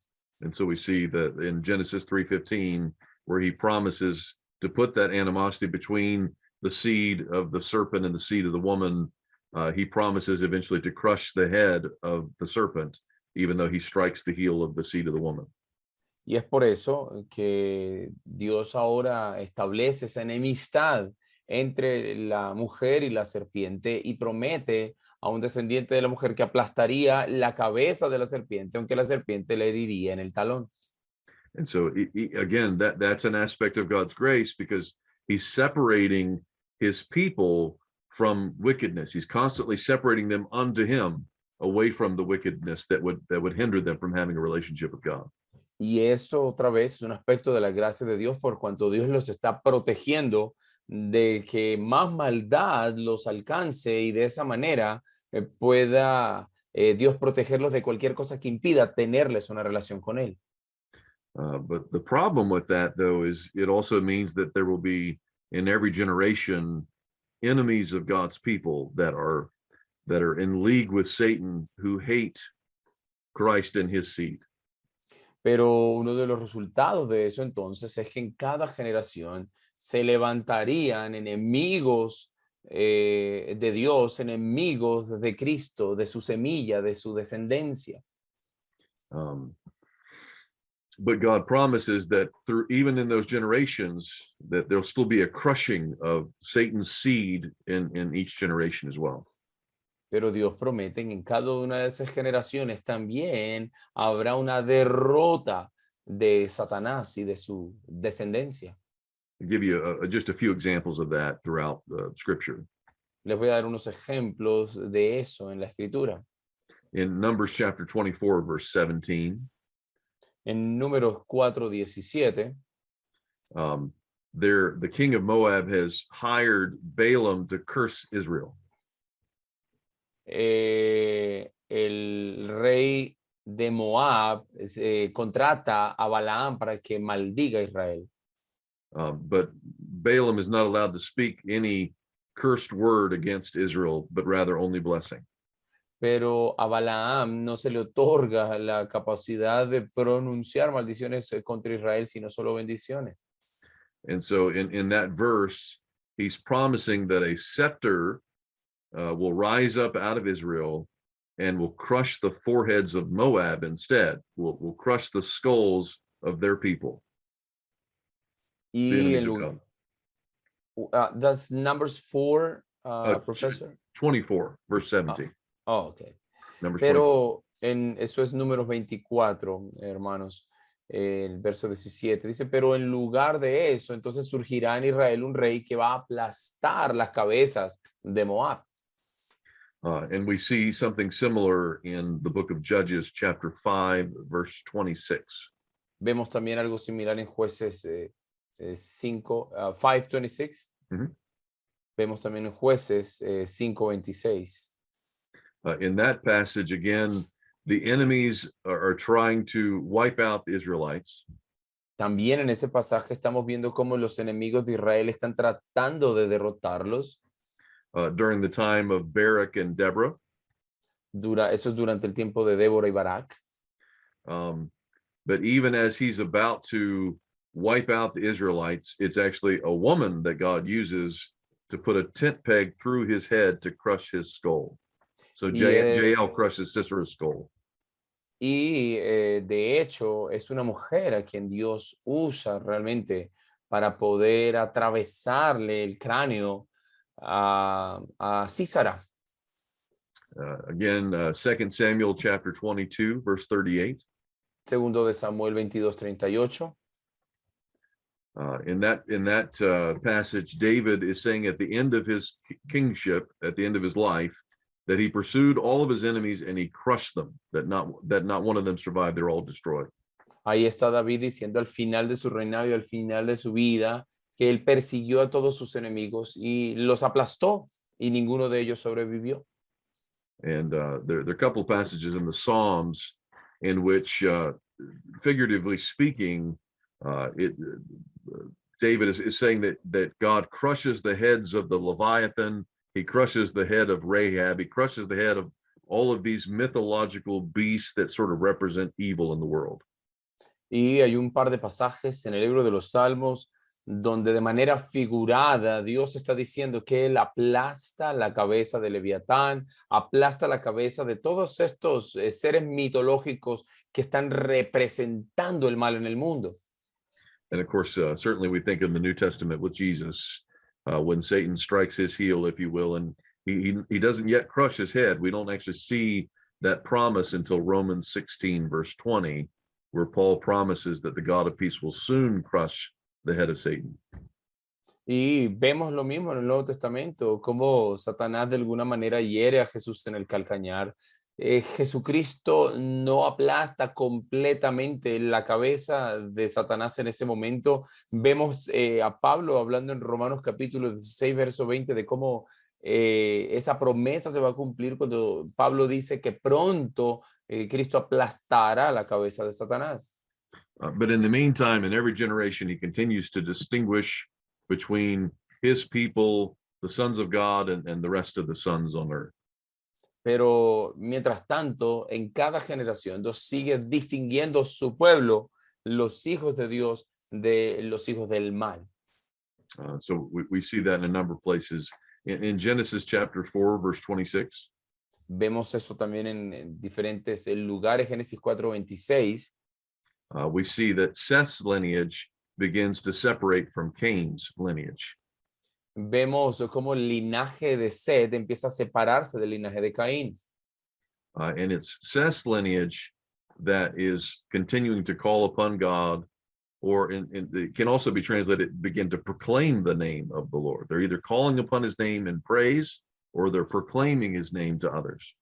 And so we see that in Genesis 3:15, where he promises to put that animosity between the seed of the serpent and the seed of the woman. He promises eventually to crush the head of the serpent, even though he strikes the heel of the seed of the woman. Y es por eso que Dios ahora establece esa enemistad entre la mujer y la serpiente y promete a un descendiente de la mujer que aplastaría la cabeza de la serpiente, aunque la serpiente le heriría en el talón. And so again, that's an aspect of God's grace, because he's separating his people from wickedness. He's constantly separating them unto him, away from the wickedness that would hinder them from having a relationship with God. Y eso otra vez es un aspecto de la gracia de Dios, por cuanto Dios los está protegiendo de que más maldad los alcance y de esa manera pueda Dios protegerlos de cualquier cosa que impida tenerles una relación con Él. But the problem with that, though, is it also means that there will be in every generation enemies of God's people that are in league with Satan, who hate Christ and his seed. Pero uno de los resultados de eso entonces es que en cada generación se levantarían enemigos de Dios, enemigos de Cristo, de su semilla, de su descendencia. But God promises that through even in those generations, that there'll still be a crushing of Satan's seed in each generation as well. Pero Dios promete que en cada una de esas generaciones también habrá una derrota de Satanás y de su descendencia. I'll give you just a few examples of that throughout Scripture. Les voy a dar unos ejemplos de eso en la Escritura. In Numbers chapter 24, verse 17, En Números 4:17, the king of Moab has hired Balaam to curse Israel. el rey de Moab contrata a Balaam para que maldiga a Israel. But Balaam is not allowed to speak any cursed word against Israel, but rather only blessing. Pero a Balaam no se le otorga la capacidad de pronunciar maldiciones contra Israel, sino solo bendiciones. And so in that verse, he's promising that a scepter will rise up out of Israel and will crush the foreheads of Moab instead, will crush the skulls of their people. Y that's Numbers 4, Professor? 24, verse 17. Oh, okay. Numbers Pero eso es Números 24, hermanos, el verso 17. Dice, pero en lugar de eso, entonces surgirá en Israel un rey que va a aplastar las cabezas de Moab. And we see something similar in the book of Judges, chapter 5, verse 26. Vemos también algo similar en Jueces 5:26. Mhm. Vemos también en Jueces 5:26. In that passage, again, the enemies are trying to wipe out the Israelites. También en ese pasaje estamos viendo cómo los enemigos de Israel están tratando de derrotarlos. During the time of Barak and Deborah. Eso es durante el tiempo de Débora y Barak. But even as he's about to wipe out the Israelites, it's actually a woman that God uses to put a tent peg through his head to crush his skull. So Jael crushes Sisera's skull. Y de hecho es una mujer a quien Dios usa realmente para poder atravesarle el cráneo a Sísara. Again, 2 Samuel chapter 22, verse 38. Segundo de Samuel 22:38. In that passage, David is saying at the end of his kingship, at the end of his life, that he pursued all of his enemies and he crushed them, that not one of them survived, they're all destroyed. Ahí está David diciendo al final de su reinado y al final de su vida que él persiguió a todos sus enemigos y los aplastó y ninguno de ellos sobrevivió. And there are a couple of passages in the Psalms in which, figuratively speaking, David is saying that God crushes the heads of the Leviathan, he crushes the head of Rahab, he crushes the head of all of these mythological beasts that sort of represent evil in the world. Y hay un par de pasajes en el libro de los Salmos donde de manera figurada Dios está diciendo que Él aplasta la cabeza de Leviatán, aplasta la cabeza de todos estos seres mitológicos que están representando el mal en el mundo. And of course, certainly we think in the New Testament with Jesus, when Satan strikes his heel, if you will, and he doesn't yet crush his head. We don't actually see that promise until Romans 16, verse 20, where Paul promises that the God of peace will soon crush the head of Satan. Y vemos lo mismo en el Nuevo Testamento, cómo Satanás de alguna manera hiere a Jesús en el calcañar. Jesucristo no aplasta completamente la cabeza de Satanás en ese momento. Vemos a Pablo hablando en Romanos capítulo 16, verso 20, de cómo esa promesa se va a cumplir cuando Pablo dice que pronto Cristo aplastará la cabeza de Satanás. But in the meantime, in every generation, he continues to distinguish between his people, the sons of God, and the rest of the sons on earth. Pero mientras tanto, en cada generación, Dios sigue distinguiendo su pueblo, los hijos de Dios, de los hijos del mal. So we see that in a number of places. In Genesis chapter 4, verse 26, Vemos eso también en diferentes lugares. Génesis 4:26. We see that Seth's lineage begins to separate from Cain's lineage. Vemos cómo el linaje de Seth empieza a separarse del linaje de Caín. And it's Seth's lineage that is continuing to call upon God, or it can also be translated, begin to proclaim the name of the Lord. They're either calling upon his name in praise, or they're proclaiming his name to others.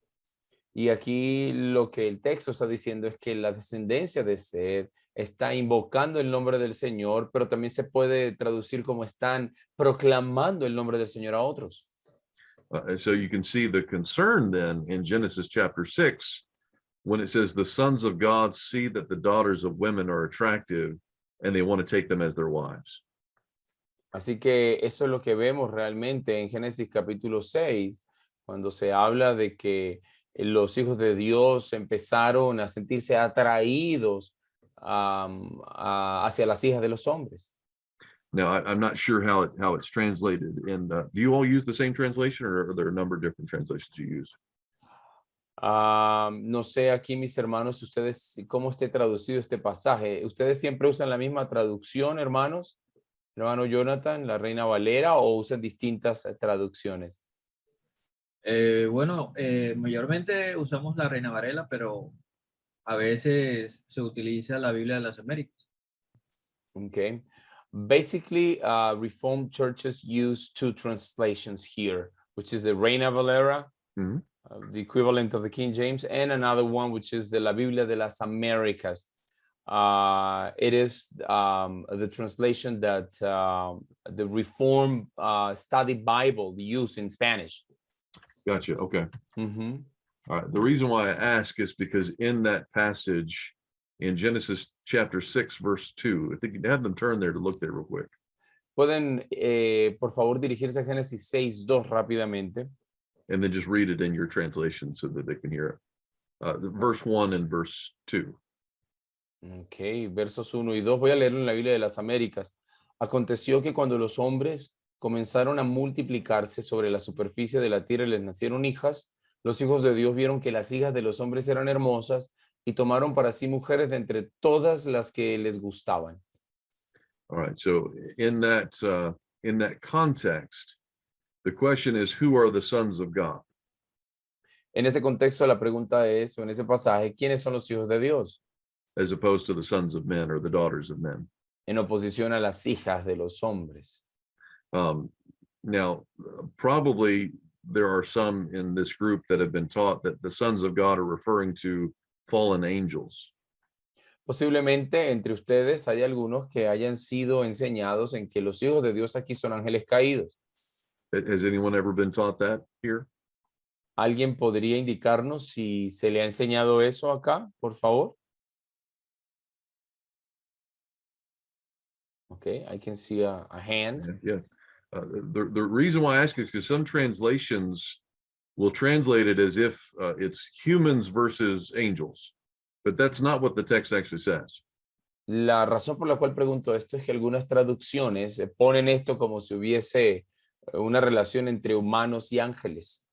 Y aquí lo que el texto está diciendo es que la descendencia de Seth está invocando el nombre del Señor, pero también se puede traducir como están proclamando el nombre del Señor a otros. So you can see the concern then in Genesis chapter 6, when it says the sons of God see that the daughters of women are attractive and they want to take them as their wives. Así que eso es lo que vemos realmente en Génesis capítulo 6, cuando se habla de que los hijos de Dios empezaron a sentirse atraídos hacia las hijas de los hombres. Now, I'm not sure how it's translated. And do you all use the same translation, or are there a number of different translations you use? No sé aquí, mis hermanos, ustedes, cómo esté traducido este pasaje. ¿Ustedes siempre usan la misma traducción, hermanos? Hermano Jonathan, la Reina Valera, o usan distintas traducciones? Bueno, mayormente usamos la Reina Varela, pero a veces se utiliza la Biblia de las Américas. Okay. Basically, Reformed churches use two translations here, which is the Reina Valera, Mhm. The equivalent of the King James, and another one, which is the La Biblia de las Américas. It is the translation that the Reformed Study Bible use in Spanish. Gotcha. Okay. Mhm. All right. The reason why I ask is because in that passage in Genesis chapter 6, verse 2, I think you have them turn there to look there real quick. Pueden, por favor, dirigirse a Génesis 6:2 rápidamente. And then just read it in your translation so that they can hear it. Verse 1 and verse 2. Ok, versos 1 y 2. Voy a leerlo en la Biblia de las Américas. Aconteció que cuando los hombres comenzaron a multiplicarse sobre la superficie de la tierra y les nacieron hijas, los hijos de Dios vieron que las hijas de los hombres eran hermosas y tomaron para sí mujeres de entre todas las que les gustaban. All right. So in that context, the question is, who are the sons of God? En ese contexto, la pregunta es, o en ese pasaje, ¿quiénes son los hijos de Dios? As opposed to the sons of men or the daughters of men. En oposición a las hijas de los hombres. Now, probably there are some in this group that have been taught that the sons of God are referring to fallen angels. Posiblemente entre ustedes hay algunos que hayan sido enseñados en que los hijos de Dios aquí son ángeles caídos. Has anyone ever been taught that here? ¿Alguien podría indicarnos si se le ha enseñado eso acá, por favor? Okay, I can see a hand. Yeah. The reason why I ask is because some translations will translate it as if it's humans versus angels, but that's not what the text actually says. La razón por la cual pregunto esto es que algunas traducciones ponen esto como si hubiese una relación entre humanos y ángeles.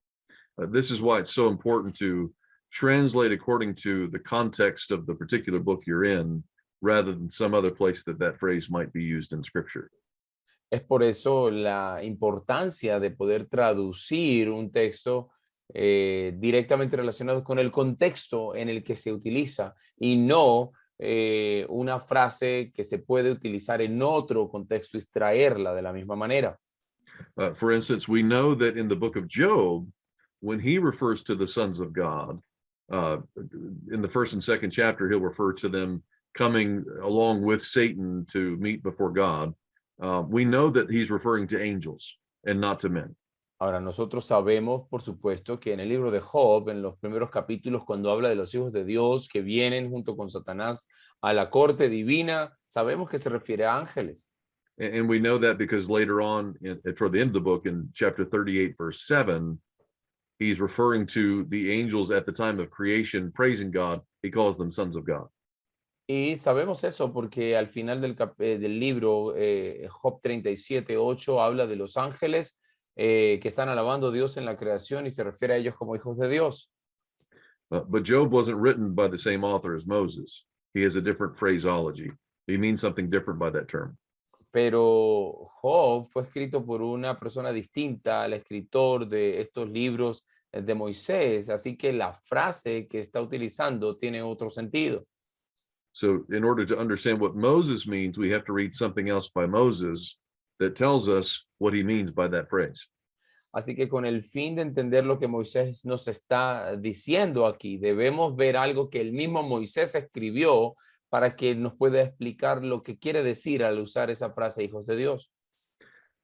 This is why it's so important to translate according to the context of the particular book you're in, rather than some other place that that phrase might be used in Scripture. Es por eso la importancia de poder traducir un texto directamente relacionado con el contexto en el que se utiliza y no una frase que se puede utilizar en otro contexto y extraerla de la misma manera. For instance, we know that in the book of Job, when he refers to the sons of God, in the first and second chapter, he'll refer to them coming along with Satan to meet before God. We know that he's referring to angels and not to men. Ahora, nosotros sabemos, por supuesto, que en el libro de Job, en los primeros capítulos, cuando habla de los hijos de Dios que vienen junto con Satanás a la corte divina, sabemos que se refiere a ángeles. And we know that because later on, toward the end of the book, in chapter 38, verse 7, he's referring to the angels at the time of creation, praising God. He calls them sons of God. Y sabemos eso porque al final del libro, Job 37:8, habla de los ángeles que están alabando a Dios en la creación y se refiere a ellos como hijos de Dios. But Job wasn't written by the same author as Moses. He has a different phraseology. He means something different by that term. Pero Job fue escrito por una persona distinta al escritor de estos libros de Moisés, así que la frase que está utilizando tiene otro sentido. So in order to understand what Moses means, we have to read something else by Moses that tells us what he means by that phrase. Así que con el fin de entender lo que Moisés nos está diciendo aquí, debemos ver algo que el mismo Moisés escribió para que nos pueda explicar lo que quiere decir al usar esa frase, hijos de Dios.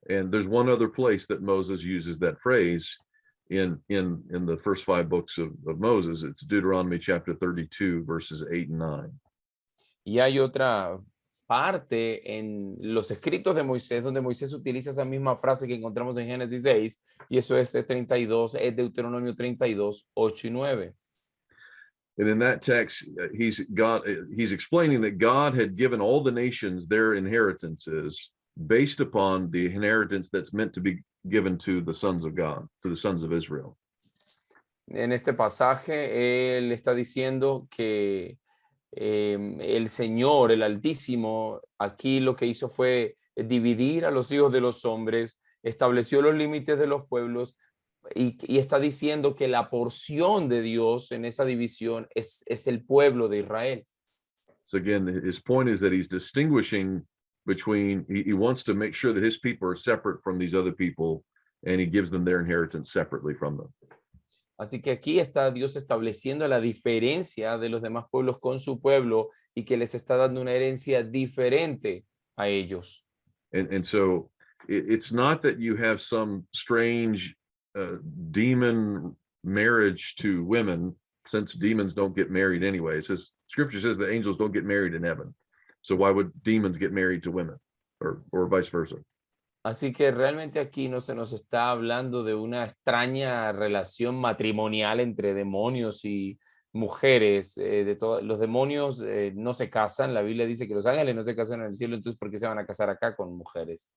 And there's one other place that Moses uses that phrase in the first 5 books of Moses. It's Deuteronomy chapter 32, verses 8 and 9. Y hay otra parte en los escritos de Moisés donde Moisés utiliza esa misma frase que encontramos en Génesis 6, y eso es 32, es Deuteronomio 32, 8 y 9. And in that text, he's explaining that God had given all the nations their inheritances based upon the inheritance that's meant to be given to the sons of God, to the sons of Israel. En este pasaje, él está diciendo que el Señor, el Altísimo, aquí lo que hizo fue dividir a los hijos de los hombres, estableció los límites de los pueblos y está diciendo que la porción de Dios en esa división es el pueblo de Israel. So again, his point is that he's distinguishing between, he wants to make sure that his people are separate from these other people, and he gives them their inheritance separately from them. Así que aquí está Dios estableciendo la diferencia de los demás pueblos con su pueblo y que les está dando una herencia diferente a ellos. And so it's not that you have some strange demon marriage to women, since demons don't get married anyway. It says, Scripture says that angels don't get married in heaven. So why would demons get married to women, or vice versa? Así que realmente aquí no se nos está hablando de una extraña relación matrimonial entre demonios y mujeres. Los demonios no se casan. La Biblia dice que los ángeles no se casan en el cielo, entonces ¿por qué se van a casar acá con mujeres?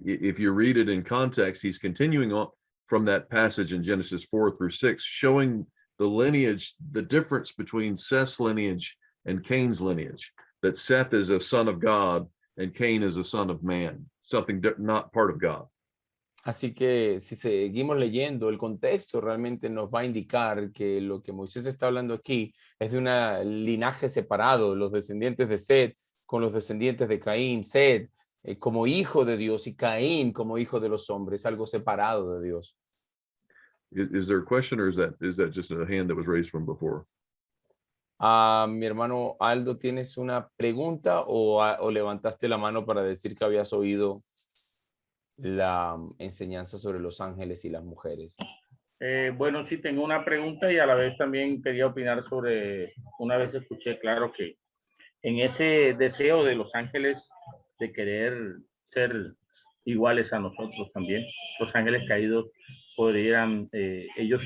If you read it in context, he's continuing on from that passage in Genesis 4-6, showing the lineage, the difference between Seth's lineage and Cain's lineage, that Seth is a son of God and Cain is a son of man, something not part of God. Así que si seguimos leyendo, el contexto realmente nos va a indicar que lo que Moisés está hablando aquí es de un linaje separado, los descendientes de Seth con los descendientes de Caín, Seth como hijo de Dios y Caín como hijo de los hombres, algo separado de Dios. Is there a question, or is that just a hand that was raised from before? Mi hermano Aldo, ¿tienes una pregunta o levantaste la mano para decir que habías oído la enseñanza sobre los ángeles y las mujeres? Bueno, sí, tengo una pregunta y a la vez también quería opinar sobre, una vez escuché, claro, que en ese deseo de los ángeles de querer ser iguales a nosotros también, los ángeles caídos podrían ellos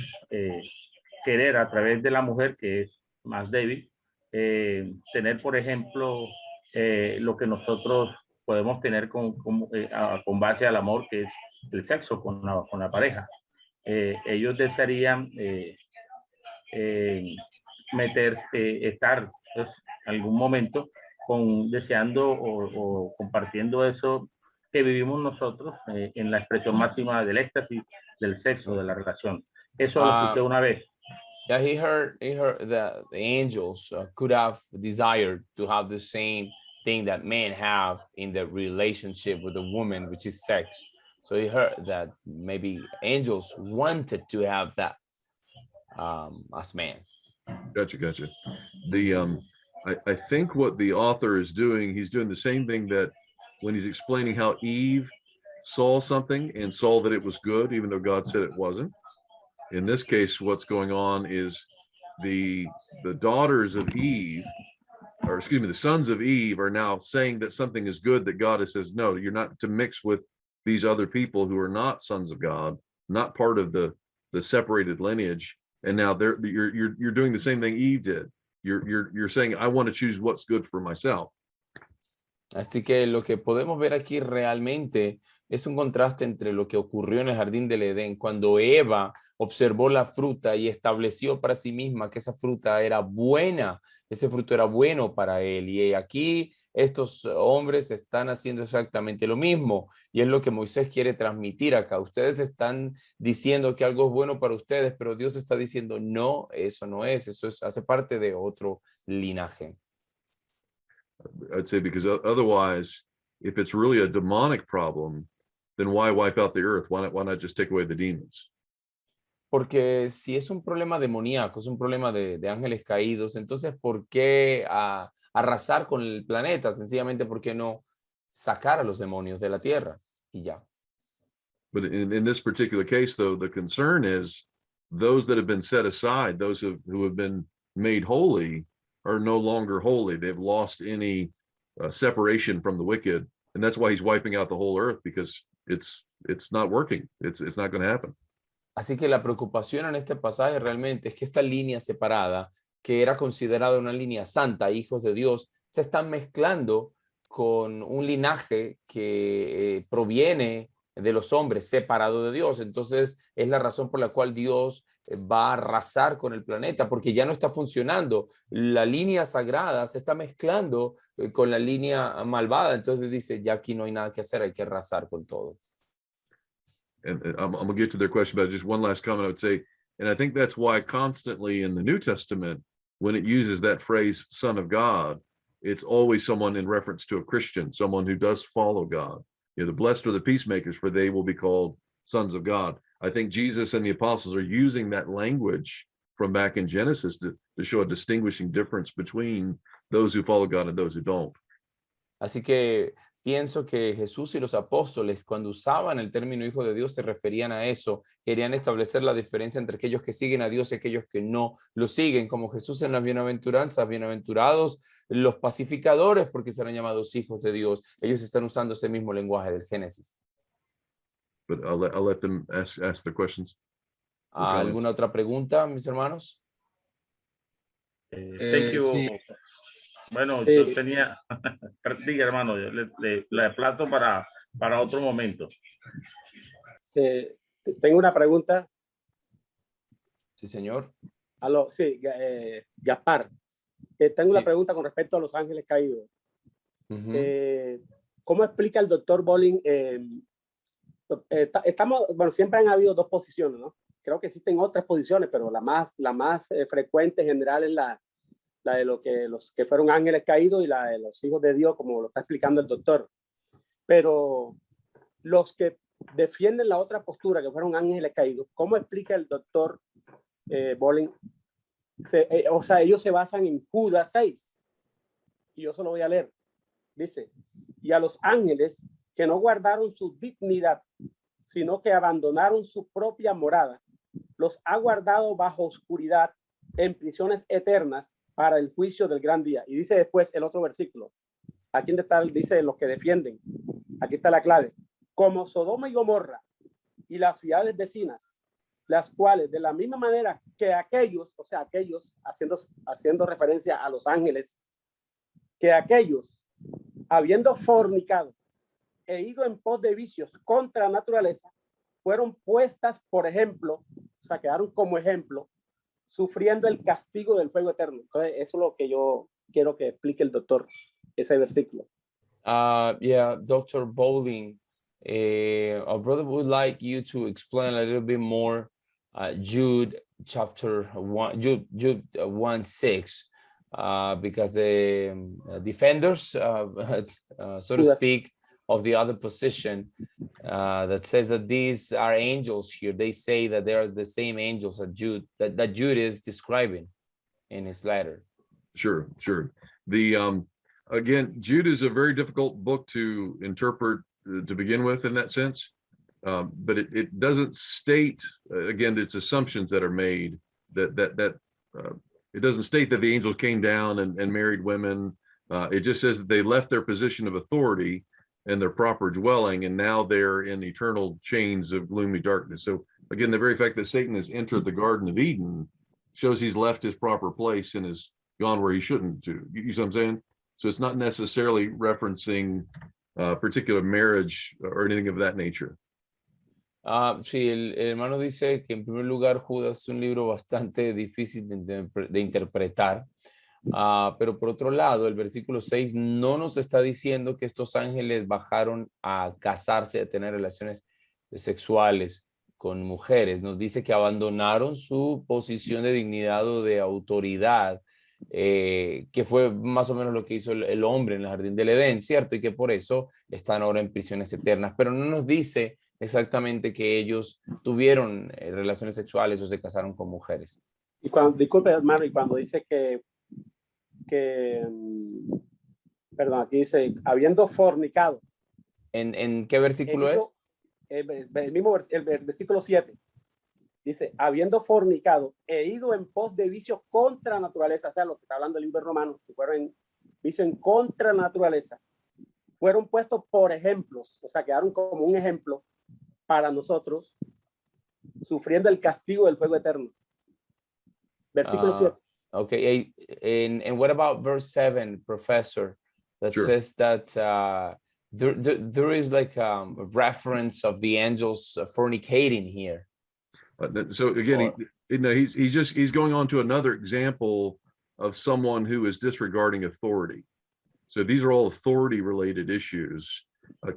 querer a través de la mujer, que es más débil, tener, por ejemplo, lo que nosotros podemos tener con base al amor, que es el sexo con la pareja. Ellos desearían estar pues, algún momento deseando o compartiendo eso que vivimos nosotros en la expresión máxima del éxtasis, del sexo, de la relación. Eso lo escuché una vez. Yeah, he heard that the angels could have desired to have the same thing that men have in the relationship with a woman, which is sex. So he heard that maybe angels wanted to have that as men. Gotcha. I think what the author is doing, he's doing the same thing that when he's explaining how Eve saw something and saw that it was good, even though God said it wasn't. In this case, what's going on is the daughters of Eve, or excuse me, the sons of Eve are now saying that something is good that God says, no, you're not to mix with these other people who are not sons of God, not part of the separated lineage. And now you're doing the same thing Eve did. You're saying, I want to choose what's good for myself. Así que lo que podemos ver aquí realmente es un contraste entre lo que ocurrió en el jardín del Edén, cuando Eva observó la fruta y estableció para sí misma que esa fruta era buena, ese fruto era bueno para él. Y aquí estos hombres están haciendo exactamente lo mismo. Y es lo que Moisés quiere transmitir acá. Ustedes están diciendo que algo es bueno para ustedes, pero Dios está diciendo, no, eso no es, hace parte de otro linaje. I'd say because otherwise, if it's really a demonic problem, then why wipe out the earth? Why not just take away the demons? Porque si es un problema demoníaco, es un problema de ángeles caídos, entonces ¿por qué arrasar con el planeta? Sencillamente, ¿por qué no sacar a los demonios de la tierra? Y ya. But in this particular case, though, the concern is those that have been set aside, those who have been made holy, are no longer holy. They've lost any separation from the wicked, and that's why he's wiping out the whole earth, because it's not working. It's not going to happen. Así que la preocupación en este pasaje realmente es que esta línea separada, que era considerada una línea santa, hijos de Dios, se están mezclando con un linaje que proviene de los hombres, separado de Dios. Entonces es la razón por la cual Dios va a arrasar con el planeta, porque ya no está funcionando. La línea sagrada se está mezclando con la línea malvada. Entonces dice, ya aquí no hay nada que hacer, hay que arrasar con todo. And I'm going to get to their question, but just one last comment I would say, and I think that's why constantly in the New Testament, when it uses that phrase, son of God, it's always someone in reference to a Christian, someone who does follow God. You know, the blessed are the peacemakers, for they will be called sons of God. I think Jesus and the apostles are using that language from back in Genesis to show a distinguishing difference between those who follow God and those who don't. Así que pienso que Jesús y los apóstoles, cuando usaban el término hijo de Dios, se referían a eso. Querían establecer la diferencia entre aquellos que siguen a Dios y aquellos que no lo siguen, como Jesús en las bienaventuranzas, bienaventurados los pacificadores, porque serán llamados hijos de Dios. Ellos están usando ese mismo lenguaje del Génesis. But I'll let them ask their questions. ¿Alguna otra pregunta, mis hermanos? Thank you. Sí. Bueno, yo tenía, diga hermano, yo le aplazo para otro momento. Tengo una pregunta. Sí, señor. Sí, Gaspar. Tengo una Sí. pregunta con respecto a los ángeles caídos. ¿Cómo explica el doctor Bolling? Bueno, siempre han habido dos posiciones, ¿no? Creo que existen otras posiciones, pero la más frecuente en general es la de los que fueron ángeles caídos y la de los hijos de Dios, como lo está explicando el doctor. Pero los que defienden la otra postura, que fueron ángeles caídos, ¿cómo explica el doctor Bolling? O sea, ellos se basan en Judas 6, y yo se lo voy a leer. Dice, y a los ángeles que no guardaron su dignidad, sino que abandonaron su propia morada, los ha guardado bajo oscuridad en prisiones eternas para el juicio del gran día. Y dice después el otro versículo, aquí dice los que defienden, aquí está la clave, como Sodoma y Gomorra y las ciudades vecinas, las cuales de la misma manera que aquellos, o sea, aquellos haciendo referencia a los ángeles, que aquellos habiendo fornicado e ido en pos de vicios contra la naturaleza, fueron puestas, por ejemplo, o sea, quedaron como ejemplo, sufriendo el castigo del fuego eterno. Entonces, eso es lo que yo quiero que explique el doctor, ese versículo. Yeah, Dr. Bowling, our brother would like you to explain a little bit more Jude chapter 1, Jude 1:6, because the defenders, so to Yes. speak, of the other position that says that these are angels here. They say that they are the same angels that Jude is describing in his letter. Sure, sure. The again, Jude is a very difficult book to interpret to begin with in that sense. But it doesn't state, again, it's assumptions that are made that it doesn't state that the angels came down and married women. It just says that they left their position of authority and their proper dwelling, and now they're in eternal chains of gloomy darkness. So again, the very fact that Satan has entered the Garden of Eden shows he's left his proper place and has gone where he shouldn't to. You see what I'm saying? So it's not necessarily referencing particular marriage or anything of that nature. Sí, el hermano dice que en primer lugar Judas es un libro bastante difícil de interpretar, pero por otro lado el versículo 6 no nos está diciendo que estos ángeles bajaron a casarse, a tener relaciones sexuales con mujeres, nos dice que abandonaron su posición de dignidad o de autoridad, que fue más o menos lo que hizo el hombre en el jardín del Edén, ¿cierto? Y que por eso están ahora en prisiones eternas, pero no nos dice exactamente que ellos tuvieron relaciones sexuales o se casaron con mujeres. Y cuando, disculpe hermano, y cuando dice perdón, aquí dice, habiendo fornicado. ¿En qué versículo es? El mismo el versículo 7. Dice, habiendo fornicado e ido en pos de vicio contra la naturaleza, o sea, lo que está hablando el libro de Romanos, si fueron en vicio en contra la naturaleza, fueron puestos por ejemplos, o sea, quedaron como un ejemplo para nosotros, sufriendo el castigo del fuego eterno. Versículo 7. Okay, and what about verse 7, Professor, that Sure. says that there is like a reference of the angels fornicating here. So again, he's going on to another example of someone who is disregarding authority. So these are all authority related issues.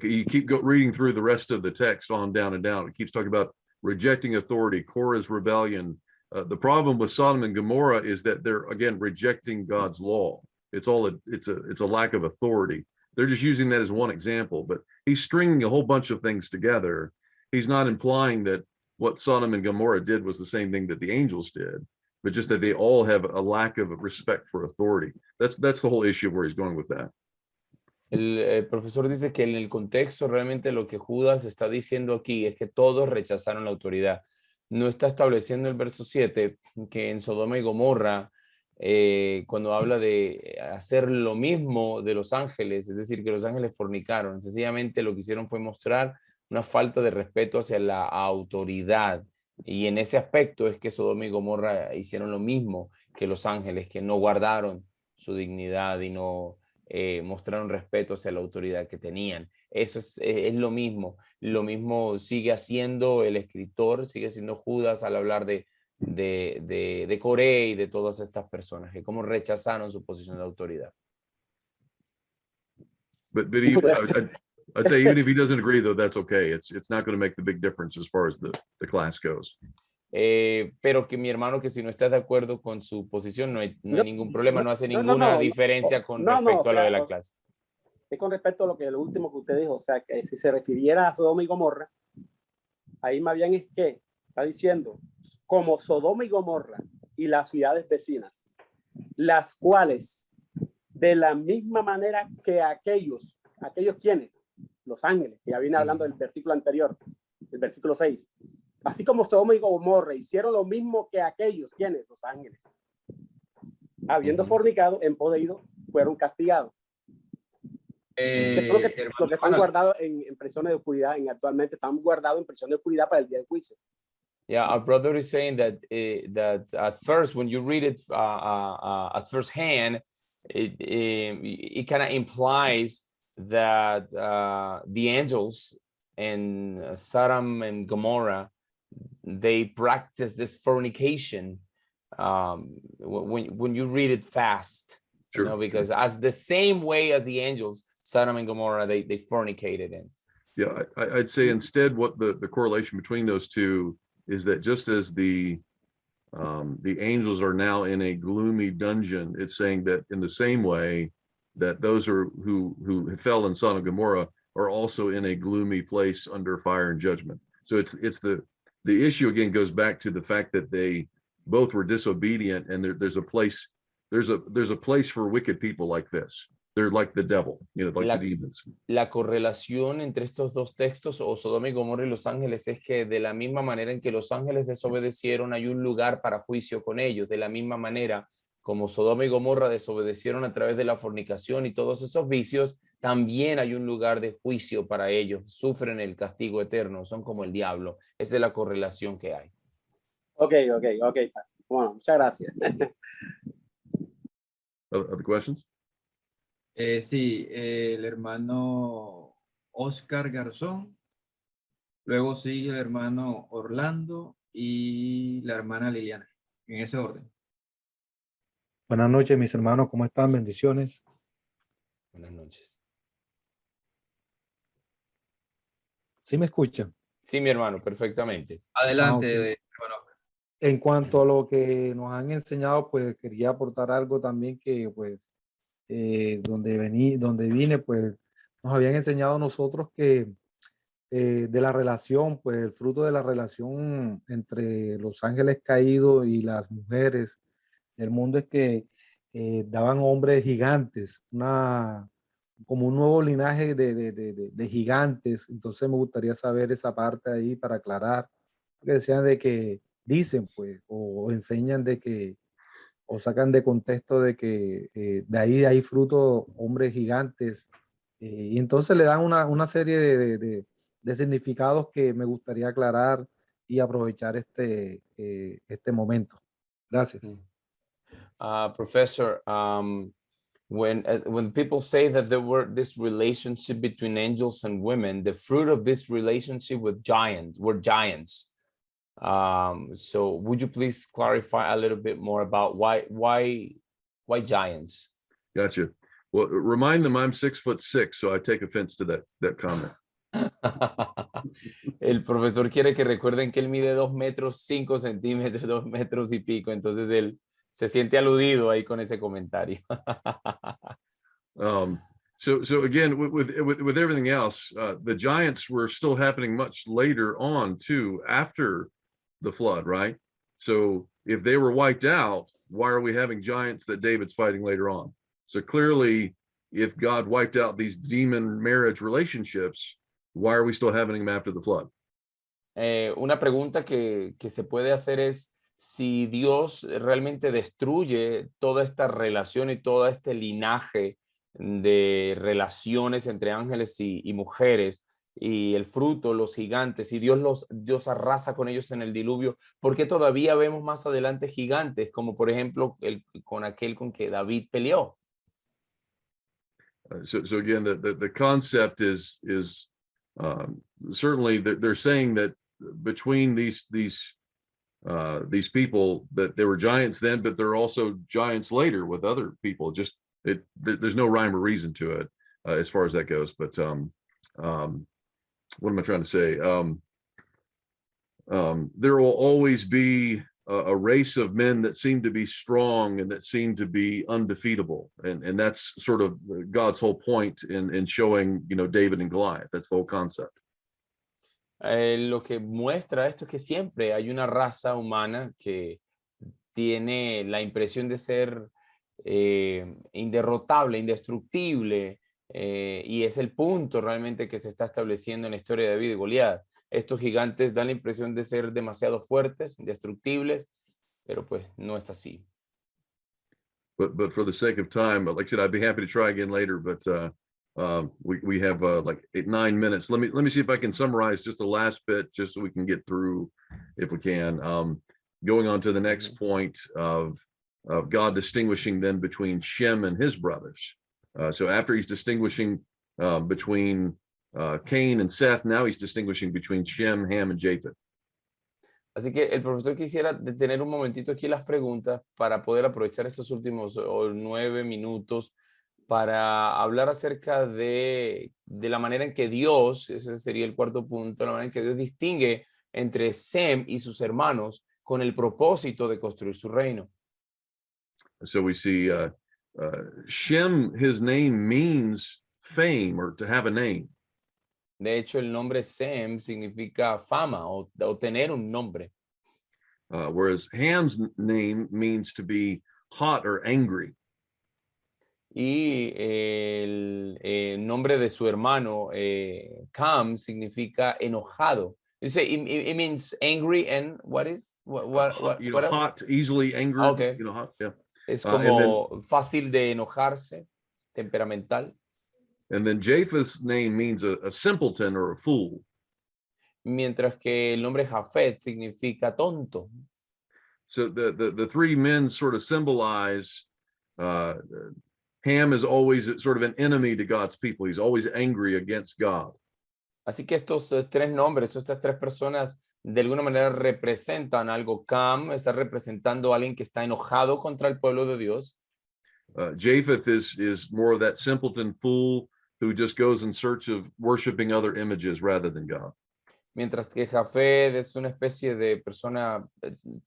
You keep reading through the rest of the text on down and down. It keeps talking about rejecting authority, Korah's rebellion. The problem with Sodom and Gomorrah is that they're again rejecting God's law. It's a lack of authority. They're just using that as one example, but he's stringing a whole bunch of things together. He's not implying that what Sodom and Gomorrah did was the same thing that the angels did, but just that they all have a lack of respect for authority. That's the whole issue of where he's going with that. El profesor dice que en el contexto realmente lo que Judas está diciendo aquí es que todos rechazaron la autoridad. No está estableciendo el verso 7 que en Sodoma y Gomorra, cuando habla de hacer lo mismo de los ángeles, es decir, que los ángeles fornicaron, sencillamente lo que hicieron fue mostrar una falta de respeto hacia la autoridad. Y en ese aspecto es que Sodoma y Gomorra hicieron lo mismo que los ángeles, que no guardaron su dignidad y no mostraron respeto hacia la autoridad que tenían. Eso es lo mismo. Lo mismo sigue haciendo el escritor, sigue haciendo Judas al hablar de Coré y de todas estas personas, que cómo rechazaron su posición de autoridad. But I'd say even if he doesn't agree, though, that's okay. It's not going to make the big difference as far as the class goes. Pero que mi hermano, que si no está de acuerdo con su posición, no hay ningún problema, no hace ninguna diferencia con respecto a lo de la clase. Es con respecto a lo último que usted dijo, o sea, que si se refiriera a Sodoma y Gomorra, ahí más bien es que está diciendo, como Sodoma y Gomorra y las ciudades vecinas, las cuales de la misma manera que aquellos quienes, los ángeles, que ya viene hablando del versículo anterior, el versículo 6, así como Sodoma y Gomorra hicieron lo mismo que aquellos, quienes, los ángeles, habiendo fornicado, empodrido, fueron castigados. Lo que están guardados en prisiones de oscuridad, actualmente están guardados en prisiones de oscuridad para el día del juicio. Yeah, our brother is saying that at first, when you read it at first hand, it kind of implies that the angels in Sodom and Gomorrah, they practice this fornication when you read it fast, Sure, you know, because as the same way as the angels, Sodom and Gomorrah, they fornicated in. Yeah, I'd say instead what the correlation between those two is that just as the angels are now in a gloomy dungeon, it's saying that in the same way that those who fell in Sodom and Gomorrah are also in a gloomy place under fire and judgment. So it's the issue again goes back to the fact that they both were disobedient, and there's a place for wicked people like this. They're like the devil, you know, like the demons. La correlación entre estos dos textos, o Sodoma y Gomorra y los ángeles, es que de la misma manera en que los ángeles desobedecieron, hay un lugar para juicio con ellos. De la misma manera como Sodoma y Gomorra desobedecieron a través de la fornicación y todos esos vicios, también hay un lugar de juicio para ellos. Sufren el castigo eterno, son como el diablo. Esa es la correlación que hay. Ok. Bueno, muchas gracias. Other questions? Sí, el hermano Oscar Garzón, luego sigue el hermano Orlando y la hermana Liliana, en ese orden. Buenas noches, mis hermanos, ¿cómo están? Bendiciones. Buenas noches. ¿Sí me escuchan? Sí, mi hermano, perfectamente. Adelante, Ok. hermano. En cuanto a lo que nos han enseñado, pues quería aportar algo también que, pues, donde vine, pues, nos habían enseñado a nosotros que de la relación, pues, el fruto de la relación entre los ángeles caídos y las mujeres del mundo es que daban hombres gigantes, como un nuevo linaje de gigantes. Entonces me gustaría saber esa parte ahí para aclarar, que decían de que dicen, pues, o enseñan de que, o sacan de contexto de que de ahí hay fruto hombres gigantes, y entonces le dan una serie de significados que me gustaría aclarar y aprovechar este momento. Gracias. Professor, when people say that there were this relationship between angels and women, the fruit of this relationship were giants. So would you please clarify a little bit more about why giants? Gotcha. Well, remind them I'm 6'6", so I take offense to that comment. El profesor quiere que recuerden que él mide 2 metros 5 centímetros, 2 metros y pico, entonces él se siente aludido ahí con ese comentario. So again, with everything else, the giants were still happening much later on too, after the flood, right? So if they were wiped out, why are we having giants that David's fighting later on? So clearly, if God wiped out these demon marriage relationships, why are we still having them after the flood? Una pregunta que se puede hacer es si Dios realmente destruye toda esta relación y todo este linaje de relaciones entre ángeles y mujeres, y el fruto, los gigantes, y Dios arrasa con ellos en el diluvio, ¿por qué todavía vemos más adelante gigantes, como por ejemplo con aquel con que David peleó? So again, the concept is certainly they're saying that between these people that there were giants then, but there are also giants later with other people. Just there's no rhyme or reason to it as far as that goes. But what am I trying to say? There will always be a race of men that seem to be strong and that seem to be undefeatable, and that's sort of God's whole point in showing, you know, David and Goliath. That's the whole concept. Lo que muestra esto es que siempre hay una raza humana que tiene la impresión de ser inderrotable, indestructible, y es el punto realmente que se está estableciendo en la historia de David y Goliat. Estos gigantes dan la impresión de ser demasiado fuertes, indestructibles, pero pues no es así. But for the sake of time, like I said, I'd be happy to try again later, but we have like 8-9 minutes. Let me see if I can summarize just the last bit, just so we can get through, if we can. Going on to the next point of of God distinguishing then between Shem and his brothers. So after he's distinguishing between Cain and Seth, now he's distinguishing between Shem, Ham, and Japheth. Así que el profesor quisiera detener un momentito aquí las preguntas para poder aprovechar estos últimos 9 minutos para hablar acerca de la manera en que Dios, ese sería el cuarto punto, la manera en que Dios distingue entre Sem y sus hermanos con el propósito de construir su reino. So we see Shem, his name means fame or to have a name. De hecho, el nombre Sem significa fama o tener un nombre. Whereas Ham's name means to be hot or angry. Y el nombre de su hermano, Cam, significa enojado. You say it means angry and what is? What else? Hot, easily angered. Okay. Hot, yeah. Es como fácil de enojarse, temperamental. And then Japheth's name means a simpleton or a fool. Mientras que el nombre Jafet significa tonto. So the three men sort of symbolize Ham is always sort of an enemy to God's people. He's always angry against God. Así que estos tres nombres, estas tres personas, de alguna manera representan algo. Cam está representando a alguien que está enojado contra el pueblo de Dios. Japheth is more of that simpleton fool who just goes in search of worshiping other images rather than God. Mientras que Jafet es una especie de persona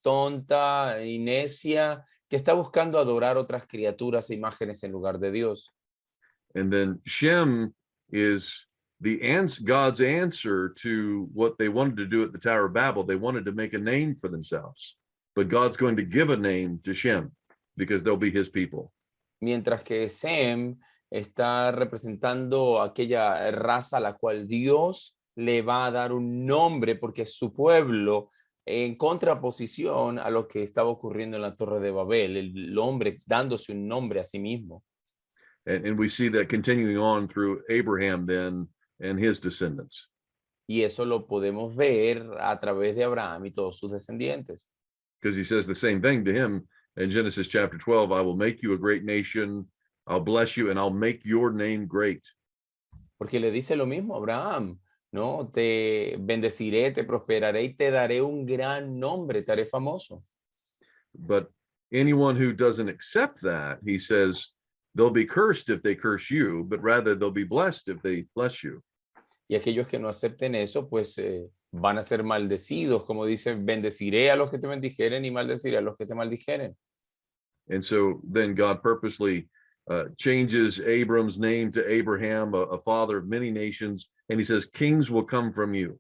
tonta y necia que está buscando adorar otras criaturas e imágenes en lugar de Dios. And then Shem is God's answer to what they wanted to do at the Tower of Babel. They wanted to make a name for themselves, but God's going to give a name to Shem because they'll be his people. Mientras que Sem está representando aquella raza a la cual Dios le va a dar un nombre porque es su pueblo, en contraposición a lo que estaba ocurriendo en la Torre de Babel, el hombre dándose un nombre a sí mismo. And we see that continuing on through Abraham then and his descendants. Y eso lo podemos ver a través de Abraham y todos sus descendientes. Because he says the same thing to him in Genesis chapter 12, I will make you a great nation, I'll bless you, and I'll make your name great. Porque le dice lo mismo a Abraham, ¿no? Te bendeciré, te prosperaré y te daré un gran nombre, te haré famoso. But anyone who doesn't accept that, he says, they'll be cursed if they curse you, but rather they'll be blessed if they bless you. Y aquellos que no acepten eso, pues van a ser maldecidos. Como dice, bendeciré a los que te bendijeren y maldeciré a los que te maldijeren. And so then God purposely changes Abram's name to Abraham, a father of many nations, and he says, kings will come from you.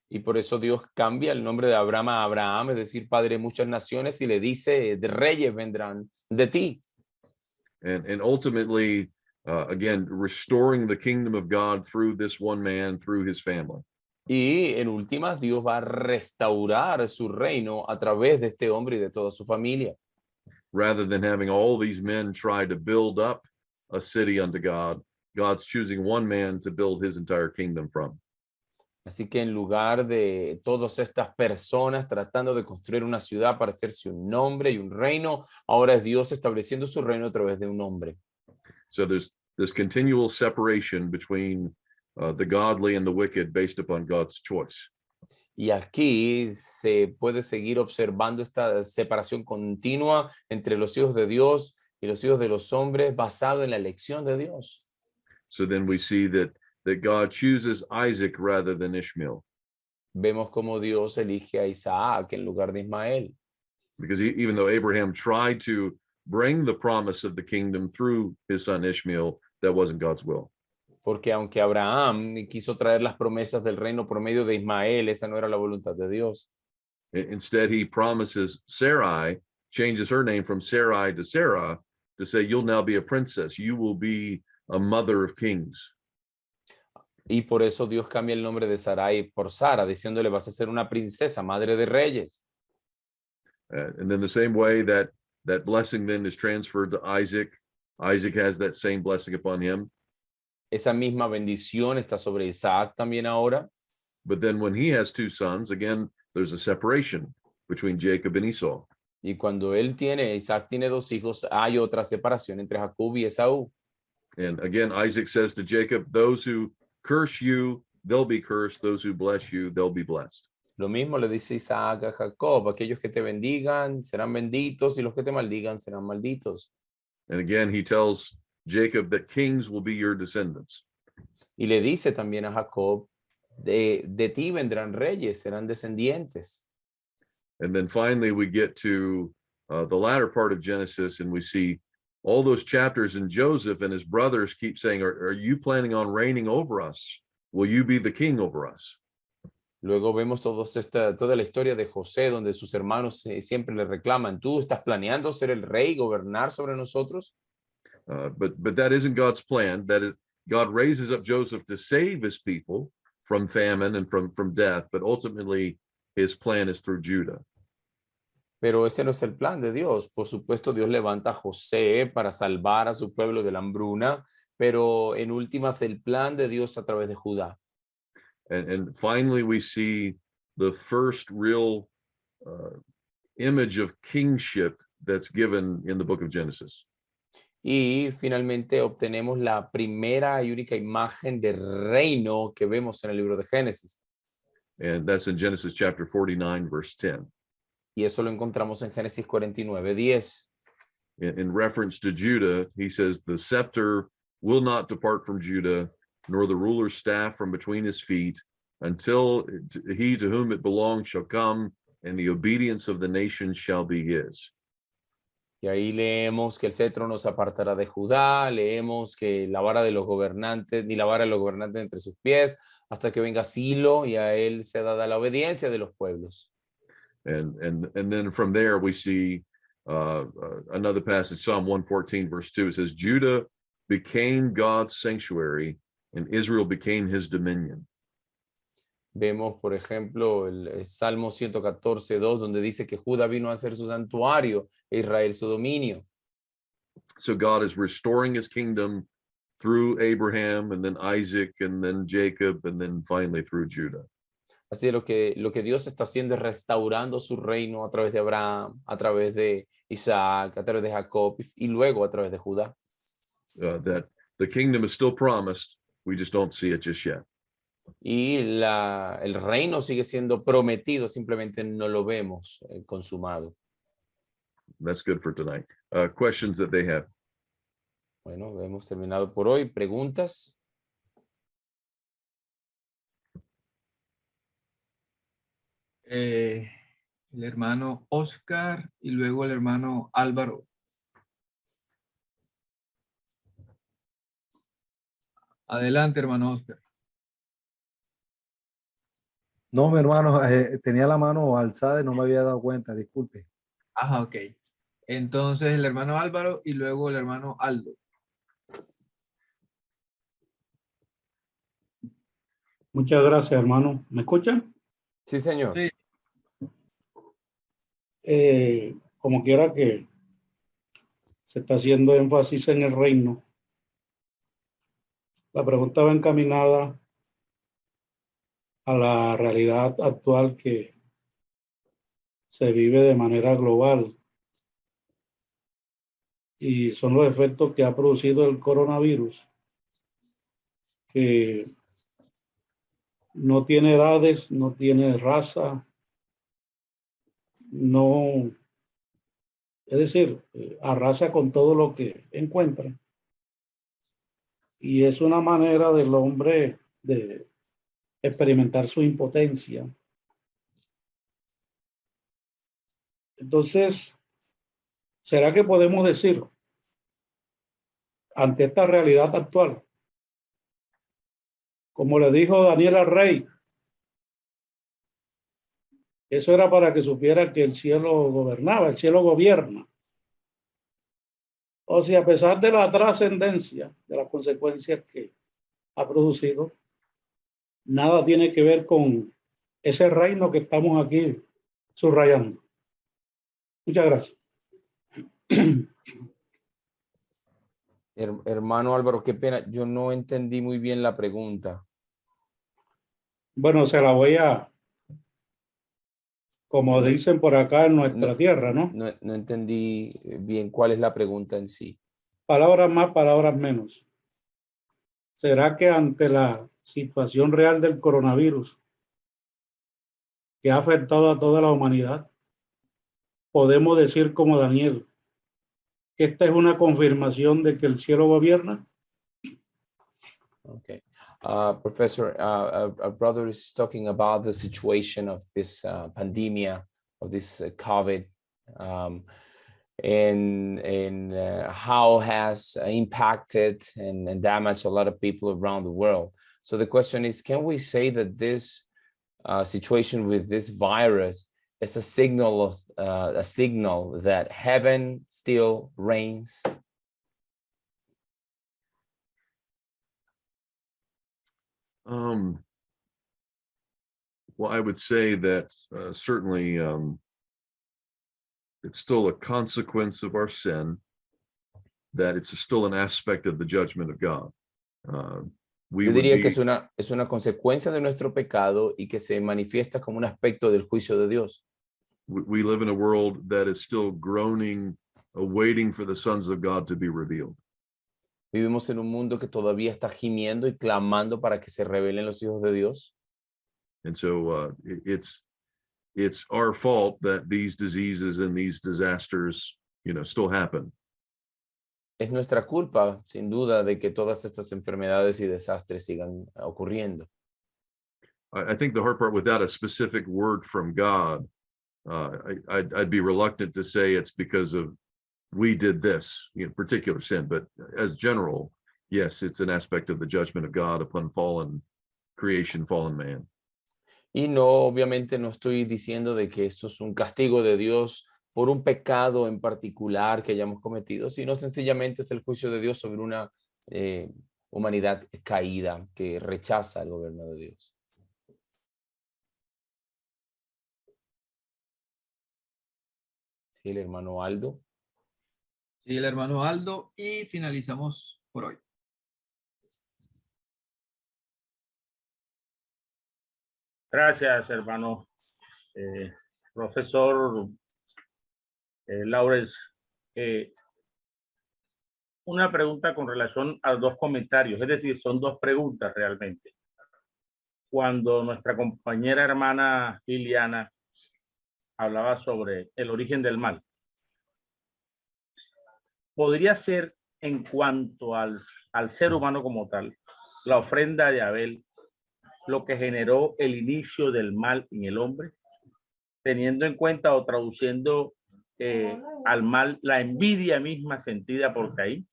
Y por eso Dios cambia el nombre de Abraham a Abraham, es decir, padre de muchas naciones, y le dice, de reyes vendrán de ti. And ultimately, again, restoring the kingdom of God through this one man, through his family. Y en últimas, Dios va a restaurar su reino a través de este hombre y de toda su familia. Rather than having all these men try to build up a city unto God, God's choosing one man to build his entire kingdom from. Así que en lugar de todas estas personas tratando de construir una ciudad para hacerse un nombre y un reino, ahora es Dios estableciendo su reino a través de un hombre. So there's this continual separation between the godly and the wicked based upon God's choice. Y aquí se puede seguir observando esta separación continua entre los hijos de Dios y los hijos de los hombres basado en la elección de Dios. So then we see that God chooses Isaac rather than Ishmael. Vemos como Dios elige a Isaac en lugar de Ismael. Because even though Abraham tried to bring the promise of the kingdom through his son Ishmael, that wasn't God's will. Porque aunque Abraham quiso traer las promesas del reino por medio de Ismael, esa no era la voluntad de Dios. Instead, he promises Sarai, changes her name from Sarai to Sarah, to say, you'll now be a princess. You will be a mother of kings. Y por eso Dios cambia el nombre de Sarai por Sara, diciéndole, vas a ser una princesa, madre de reyes. And then the same way that blessing then is transferred to Isaac, Isaac has that same blessing upon him. Esa misma bendición está sobre Isaac también ahora. But then when he has two sons, again, there's a separation between Jacob and Esau. Y cuando Isaac tiene 2 hijos, hay otra separación entre Jacob y Esaú. And again, Isaac says to Jacob, those who curse you, they'll be cursed. Those who bless you, they'll be blessed. Lo mismo le dice Isaac a Jacob, aquellos que te bendigan serán benditos y los que te maldigan serán malditos. And again, he tells Jacob that kings will be your descendants. Y le dice también a Jacob, de ti vendrán reyes, serán descendientes. And then finally, we get to the latter part of Genesis, and we see all those chapters, and Joseph and his brothers keep saying, are you planning on reigning over us? Will you be the king over us? Luego vemos toda la historia de José, donde sus hermanos siempre le reclaman, ¿tú estás planeando ser el rey, gobernar sobre nosotros? But that isn't God's plan. That is, God raises up Joseph to save his people from famine and from death, but ultimately his plan is through Judah. Pero ese no es el plan de Dios. Por supuesto, Dios levanta a José para salvar a su pueblo de la hambruna, pero en últimas el plan de Dios a través de Judá. And finally, we see the first real image of kingship that's given in the book of Genesis. Y finalmente obtenemos la primera y única imagen de reino que vemos en el libro de Génesis. And that's in Genesis chapter 49, verse 10. Y eso lo encontramos en Génesis 49:10. In reference to Judah, he says, the scepter will not depart from Judah, nor the ruler's staff from between his feet, until he to whom it belongs shall come, and the obedience of the nations shall be his. Y ahí leemos que el cetro no se apartará de Judá, leemos que la vara de los gobernantes, ni la vara de los gobernantes entre sus pies, hasta que venga Silo y a él se dada la obediencia de los pueblos. And then from there we see another passage, Psalm 114, verse 2. It says, Judah became God's sanctuary, and Israel became his dominion. Vemos, por ejemplo, el Salmo 114:2, donde dice que Judá vino a ser su santuario e Israel su dominio. So God is restoring his kingdom through Abraham, and then Isaac, and then Jacob, and then finally through Judah. Así lo que Dios está haciendo es restaurando su reino a través de Abraham, a través de Isaac, a través de Jacob y luego a través de Judá. That the kingdom is still promised, we just don't see it just yet. Y el reino sigue siendo prometido, simplemente no lo vemos consumado. That's good for tonight. Questions that they have? Bueno, hemos terminado por hoy. ¿Preguntas? El hermano Oscar y luego el hermano Álvaro. Adelante, hermano Oscar. No, mi hermano, tenía la mano alzada y no me había dado cuenta, disculpe. Ajá, ok. Entonces el hermano Álvaro y luego el hermano Aldo. Muchas gracias, hermano. ¿Me escuchan? Sí, señor. Sí. Como quiera que se está haciendo énfasis en el reino, la pregunta va encaminada a la realidad actual que se vive de manera global y son los efectos que ha producido el coronavirus, que no tiene edades, no tiene raza, no, es decir, arrasa con todo lo que encuentra. Y es una manera del hombre de experimentar su impotencia. Entonces, ¿será que podemos decir ante esta realidad actual, como le dijo Daniel al rey, eso era para que supiera que el cielo gobernaba, el cielo gobierna? O sea, a pesar de la trascendencia, de las consecuencias que ha producido, nada tiene que ver con ese reino que estamos aquí subrayando. Muchas gracias. Hermano Álvaro, qué pena, yo no entendí muy bien la pregunta. Bueno, se la voy a como dicen por acá en nuestra No. tierra, ¿no? No entendí bien cuál es la pregunta en sí. Palabras más, palabras menos. ¿Será que ante la situación real del coronavirus que ha afectado a toda la humanidad, podemos decir como Daniel, que esta es una confirmación de que el cielo gobierna? Okay. Professor, our brother is talking about the situation of this pandemia, of this COVID, and how has impacted and damaged a lot of people around the world. So the question is, can we say that this situation with this virus is a signal that heaven still reigns? Well, I would say that certainly it's still a consequence of our sin, that it's still an aspect of the judgment of God. Yo diría que es una consecuencia de nuestro pecado y que se manifiesta como un aspecto del juicio de Dios. We live in a world that is still groaning, waiting for the sons of God to be revealed. Vivimos en un mundo que todavía está gimiendo y clamando para que se revelen los hijos de Dios. And so it's our fault that these diseases and these disasters, still happen. Es nuestra culpa, sin duda, de que todas estas enfermedades y desastres sigan ocurriendo. I think the hard part, without a specific word from God, I'd be reluctant to say it's because of we did this, particular sin, but as general, yes, it's an aspect of the judgment of God upon fallen creation, fallen man. Y no, obviamente no estoy diciendo de que esto es un castigo de Dios por un pecado en particular que hayamos cometido, sino sencillamente es el juicio de Dios sobre una humanidad caída que rechaza el gobierno de Dios. Sí, el hermano Aldo. Sí, el hermano Aldo, y finalizamos por hoy. Gracias, hermano. Profesor Lawrence, una pregunta con relación a dos comentarios, es decir, son dos preguntas realmente. Cuando nuestra compañera hermana Liliana hablaba sobre el origen del mal, podría ser en cuanto al ser humano como tal, la ofrenda de Abel, lo que generó el inicio del mal en el hombre, teniendo en cuenta o traduciendo al mal la envidia misma sentida por Caín.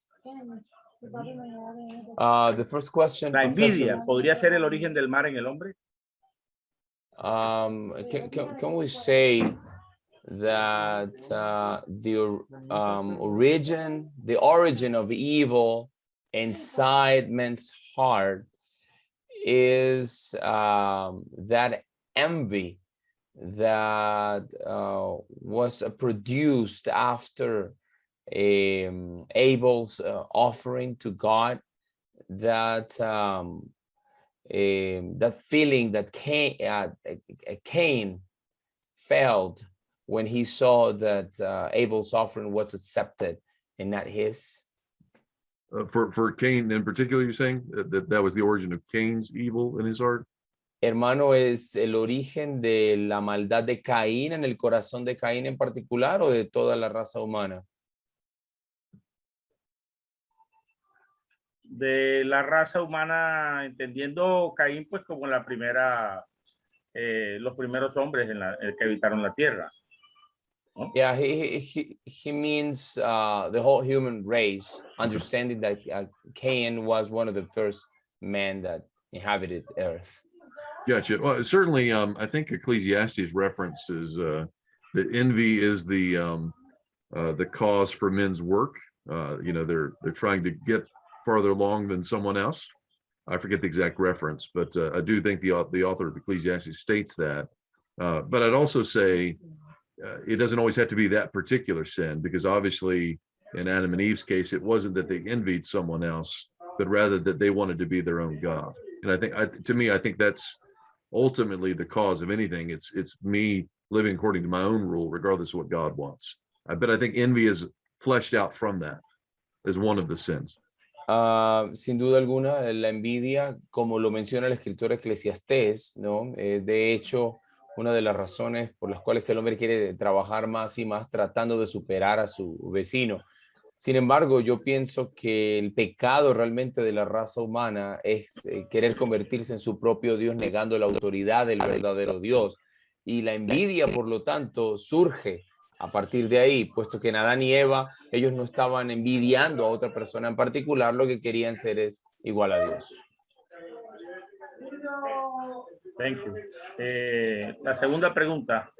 The first question, La envidia Professor, podría ser el origen del mal en el hombre. can we say that the origin of evil inside man's heart is that envy that was produced after Abel's offering to God, that that feeling that Cain felt when he saw that Abel's offering was accepted and not his. For Cain in particular, you're saying that was the origin of Cain's evil in his heart? Hermano, ¿es el origen de la maldad de Caín en el corazón de Caín en particular o de toda la raza humana? De la raza humana, entendiendo Caín pues como la primera, los primeros hombres que habitaron la tierra. ¿No? Yeah, he means the whole human race, understanding that Cain was one of the first men that inhabited earth. Gotcha. Well, certainly, I think Ecclesiastes references that envy is the cause for men's work. They're trying to get farther along than someone else. I forget the exact reference, but I do think the author of Ecclesiastes states that. But I'd also say it doesn't always have to be that particular sin, because obviously in Adam and Eve's case, it wasn't that they envied someone else, but rather that they wanted to be their own God. And I think, to me, I think that's ultimately the cause of anything. It's me living according to my own rule, regardless of what God wants. But I think envy is fleshed out from that as one of the sins. Sin duda alguna, la envidia, como lo menciona la escritura Eclesiastés, ¿no? De hecho, una de las razones por las cuales el hombre quiere trabajar más y más tratando de superar a su vecino. Sin embargo, yo pienso que el pecado realmente de la raza humana es querer convertirse en su propio Dios, negando la autoridad del verdadero Dios. Y la envidia, por lo tanto, surge a partir de ahí, puesto que en Adán y Eva, ellos no estaban envidiando a otra persona en particular, lo que querían ser es igual a Dios. Thank you. La segunda pregunta,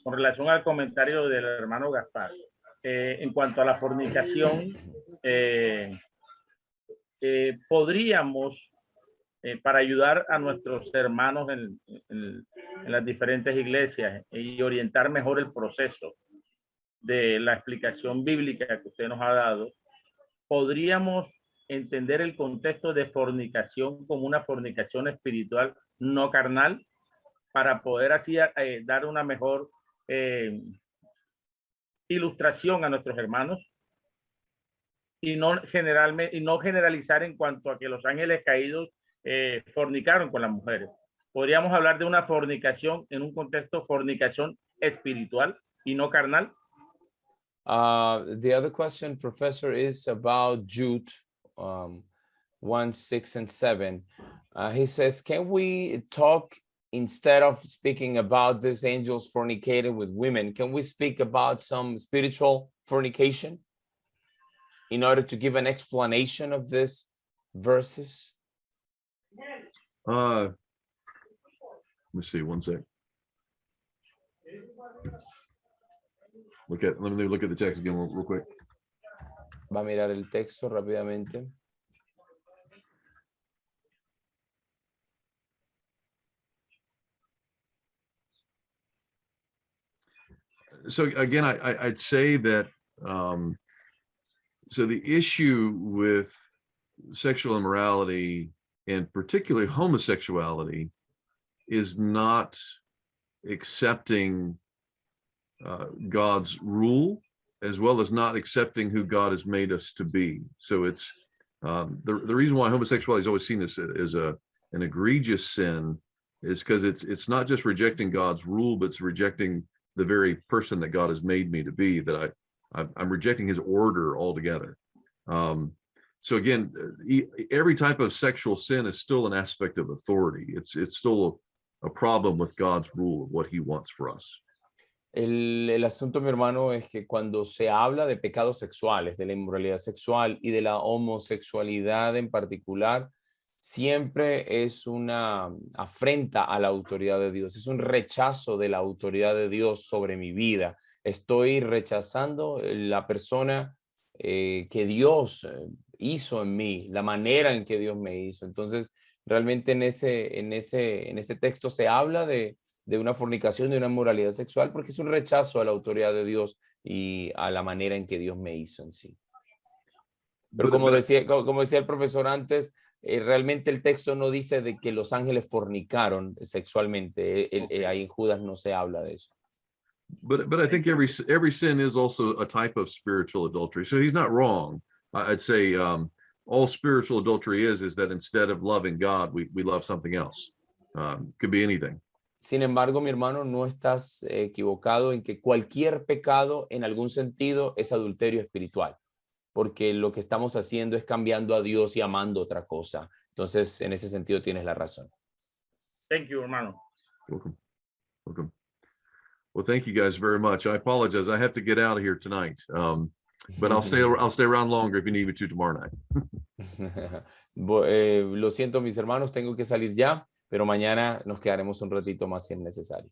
con relación al comentario del hermano Gaspar. En cuanto a la fornicación, podríamos, para ayudar a nuestros hermanos en las diferentes iglesias y orientar mejor el proceso de la explicación bíblica que usted nos ha dado, podríamos entender el contexto de fornicación como una fornicación espiritual no carnal, para poder así dar una mejor ilustración a nuestros hermanos, y no generalizar en cuanto a que los ángeles caídos fornicaron con las mujeres. Podríamos hablar de una fornicación en un contexto fornicación espiritual y no carnal. The other question, Professor, is about Jude 1, 6, and 7. He says, can we talk, instead of speaking about these angels fornicating with women, can we speak about some spiritual fornication in order to give an explanation of these verses? Let me see, one sec. Let me look at the text again real quick. Va a mirar el texto rápidamente. So again, I'd say that so the issue with sexual immorality, and particularly homosexuality, is not accepting God's rule, as well as not accepting who God has made us to be. So it's the reason why homosexuality is always seen as an egregious sin is because it's not just rejecting God's rule, but it's rejecting the very person that God has made me to be, that I'm rejecting his order altogether. So again, every type of sexual sin is still an aspect of authority. It's still a problem with God's rule of what he wants for us. El asunto, mi hermano, es que cuando se habla de pecados sexuales, de la inmoralidad sexual y de la homosexualidad en particular, siempre es una afrenta a la autoridad de Dios, es un rechazo de la autoridad de Dios sobre mi vida. Estoy rechazando la persona que Dios hizo en mí, la manera en que Dios me hizo. Entonces, realmente en ese texto se habla de una fornicación, de una inmoralidad sexual, porque es un rechazo a la autoridad de Dios y a la manera en que Dios me hizo en sí. Pero como decía el profesor antes, realmente el texto no dice de que los ángeles fornicaron sexualmente. Ahí en Judas no se habla de eso. But I think every sin is also a type of spiritual adultery. So he's not wrong. I'd say all spiritual adultery is that instead of loving God, we love something else. Could be anything. Sin embargo, mi hermano, no estás equivocado en que cualquier pecado en algún sentido es adulterio espiritual, porque lo que estamos haciendo es cambiando a Dios y amando otra cosa. Entonces, en ese sentido tienes la razón. Thank you, hermano. Welcome. Well, thank you guys very much. I apologize. I have to get out of here tonight, but I'll stay around longer if you need me to tomorrow night. Lo siento, mis hermanos, tengo que salir ya, pero mañana nos quedaremos un ratito más si es necesario.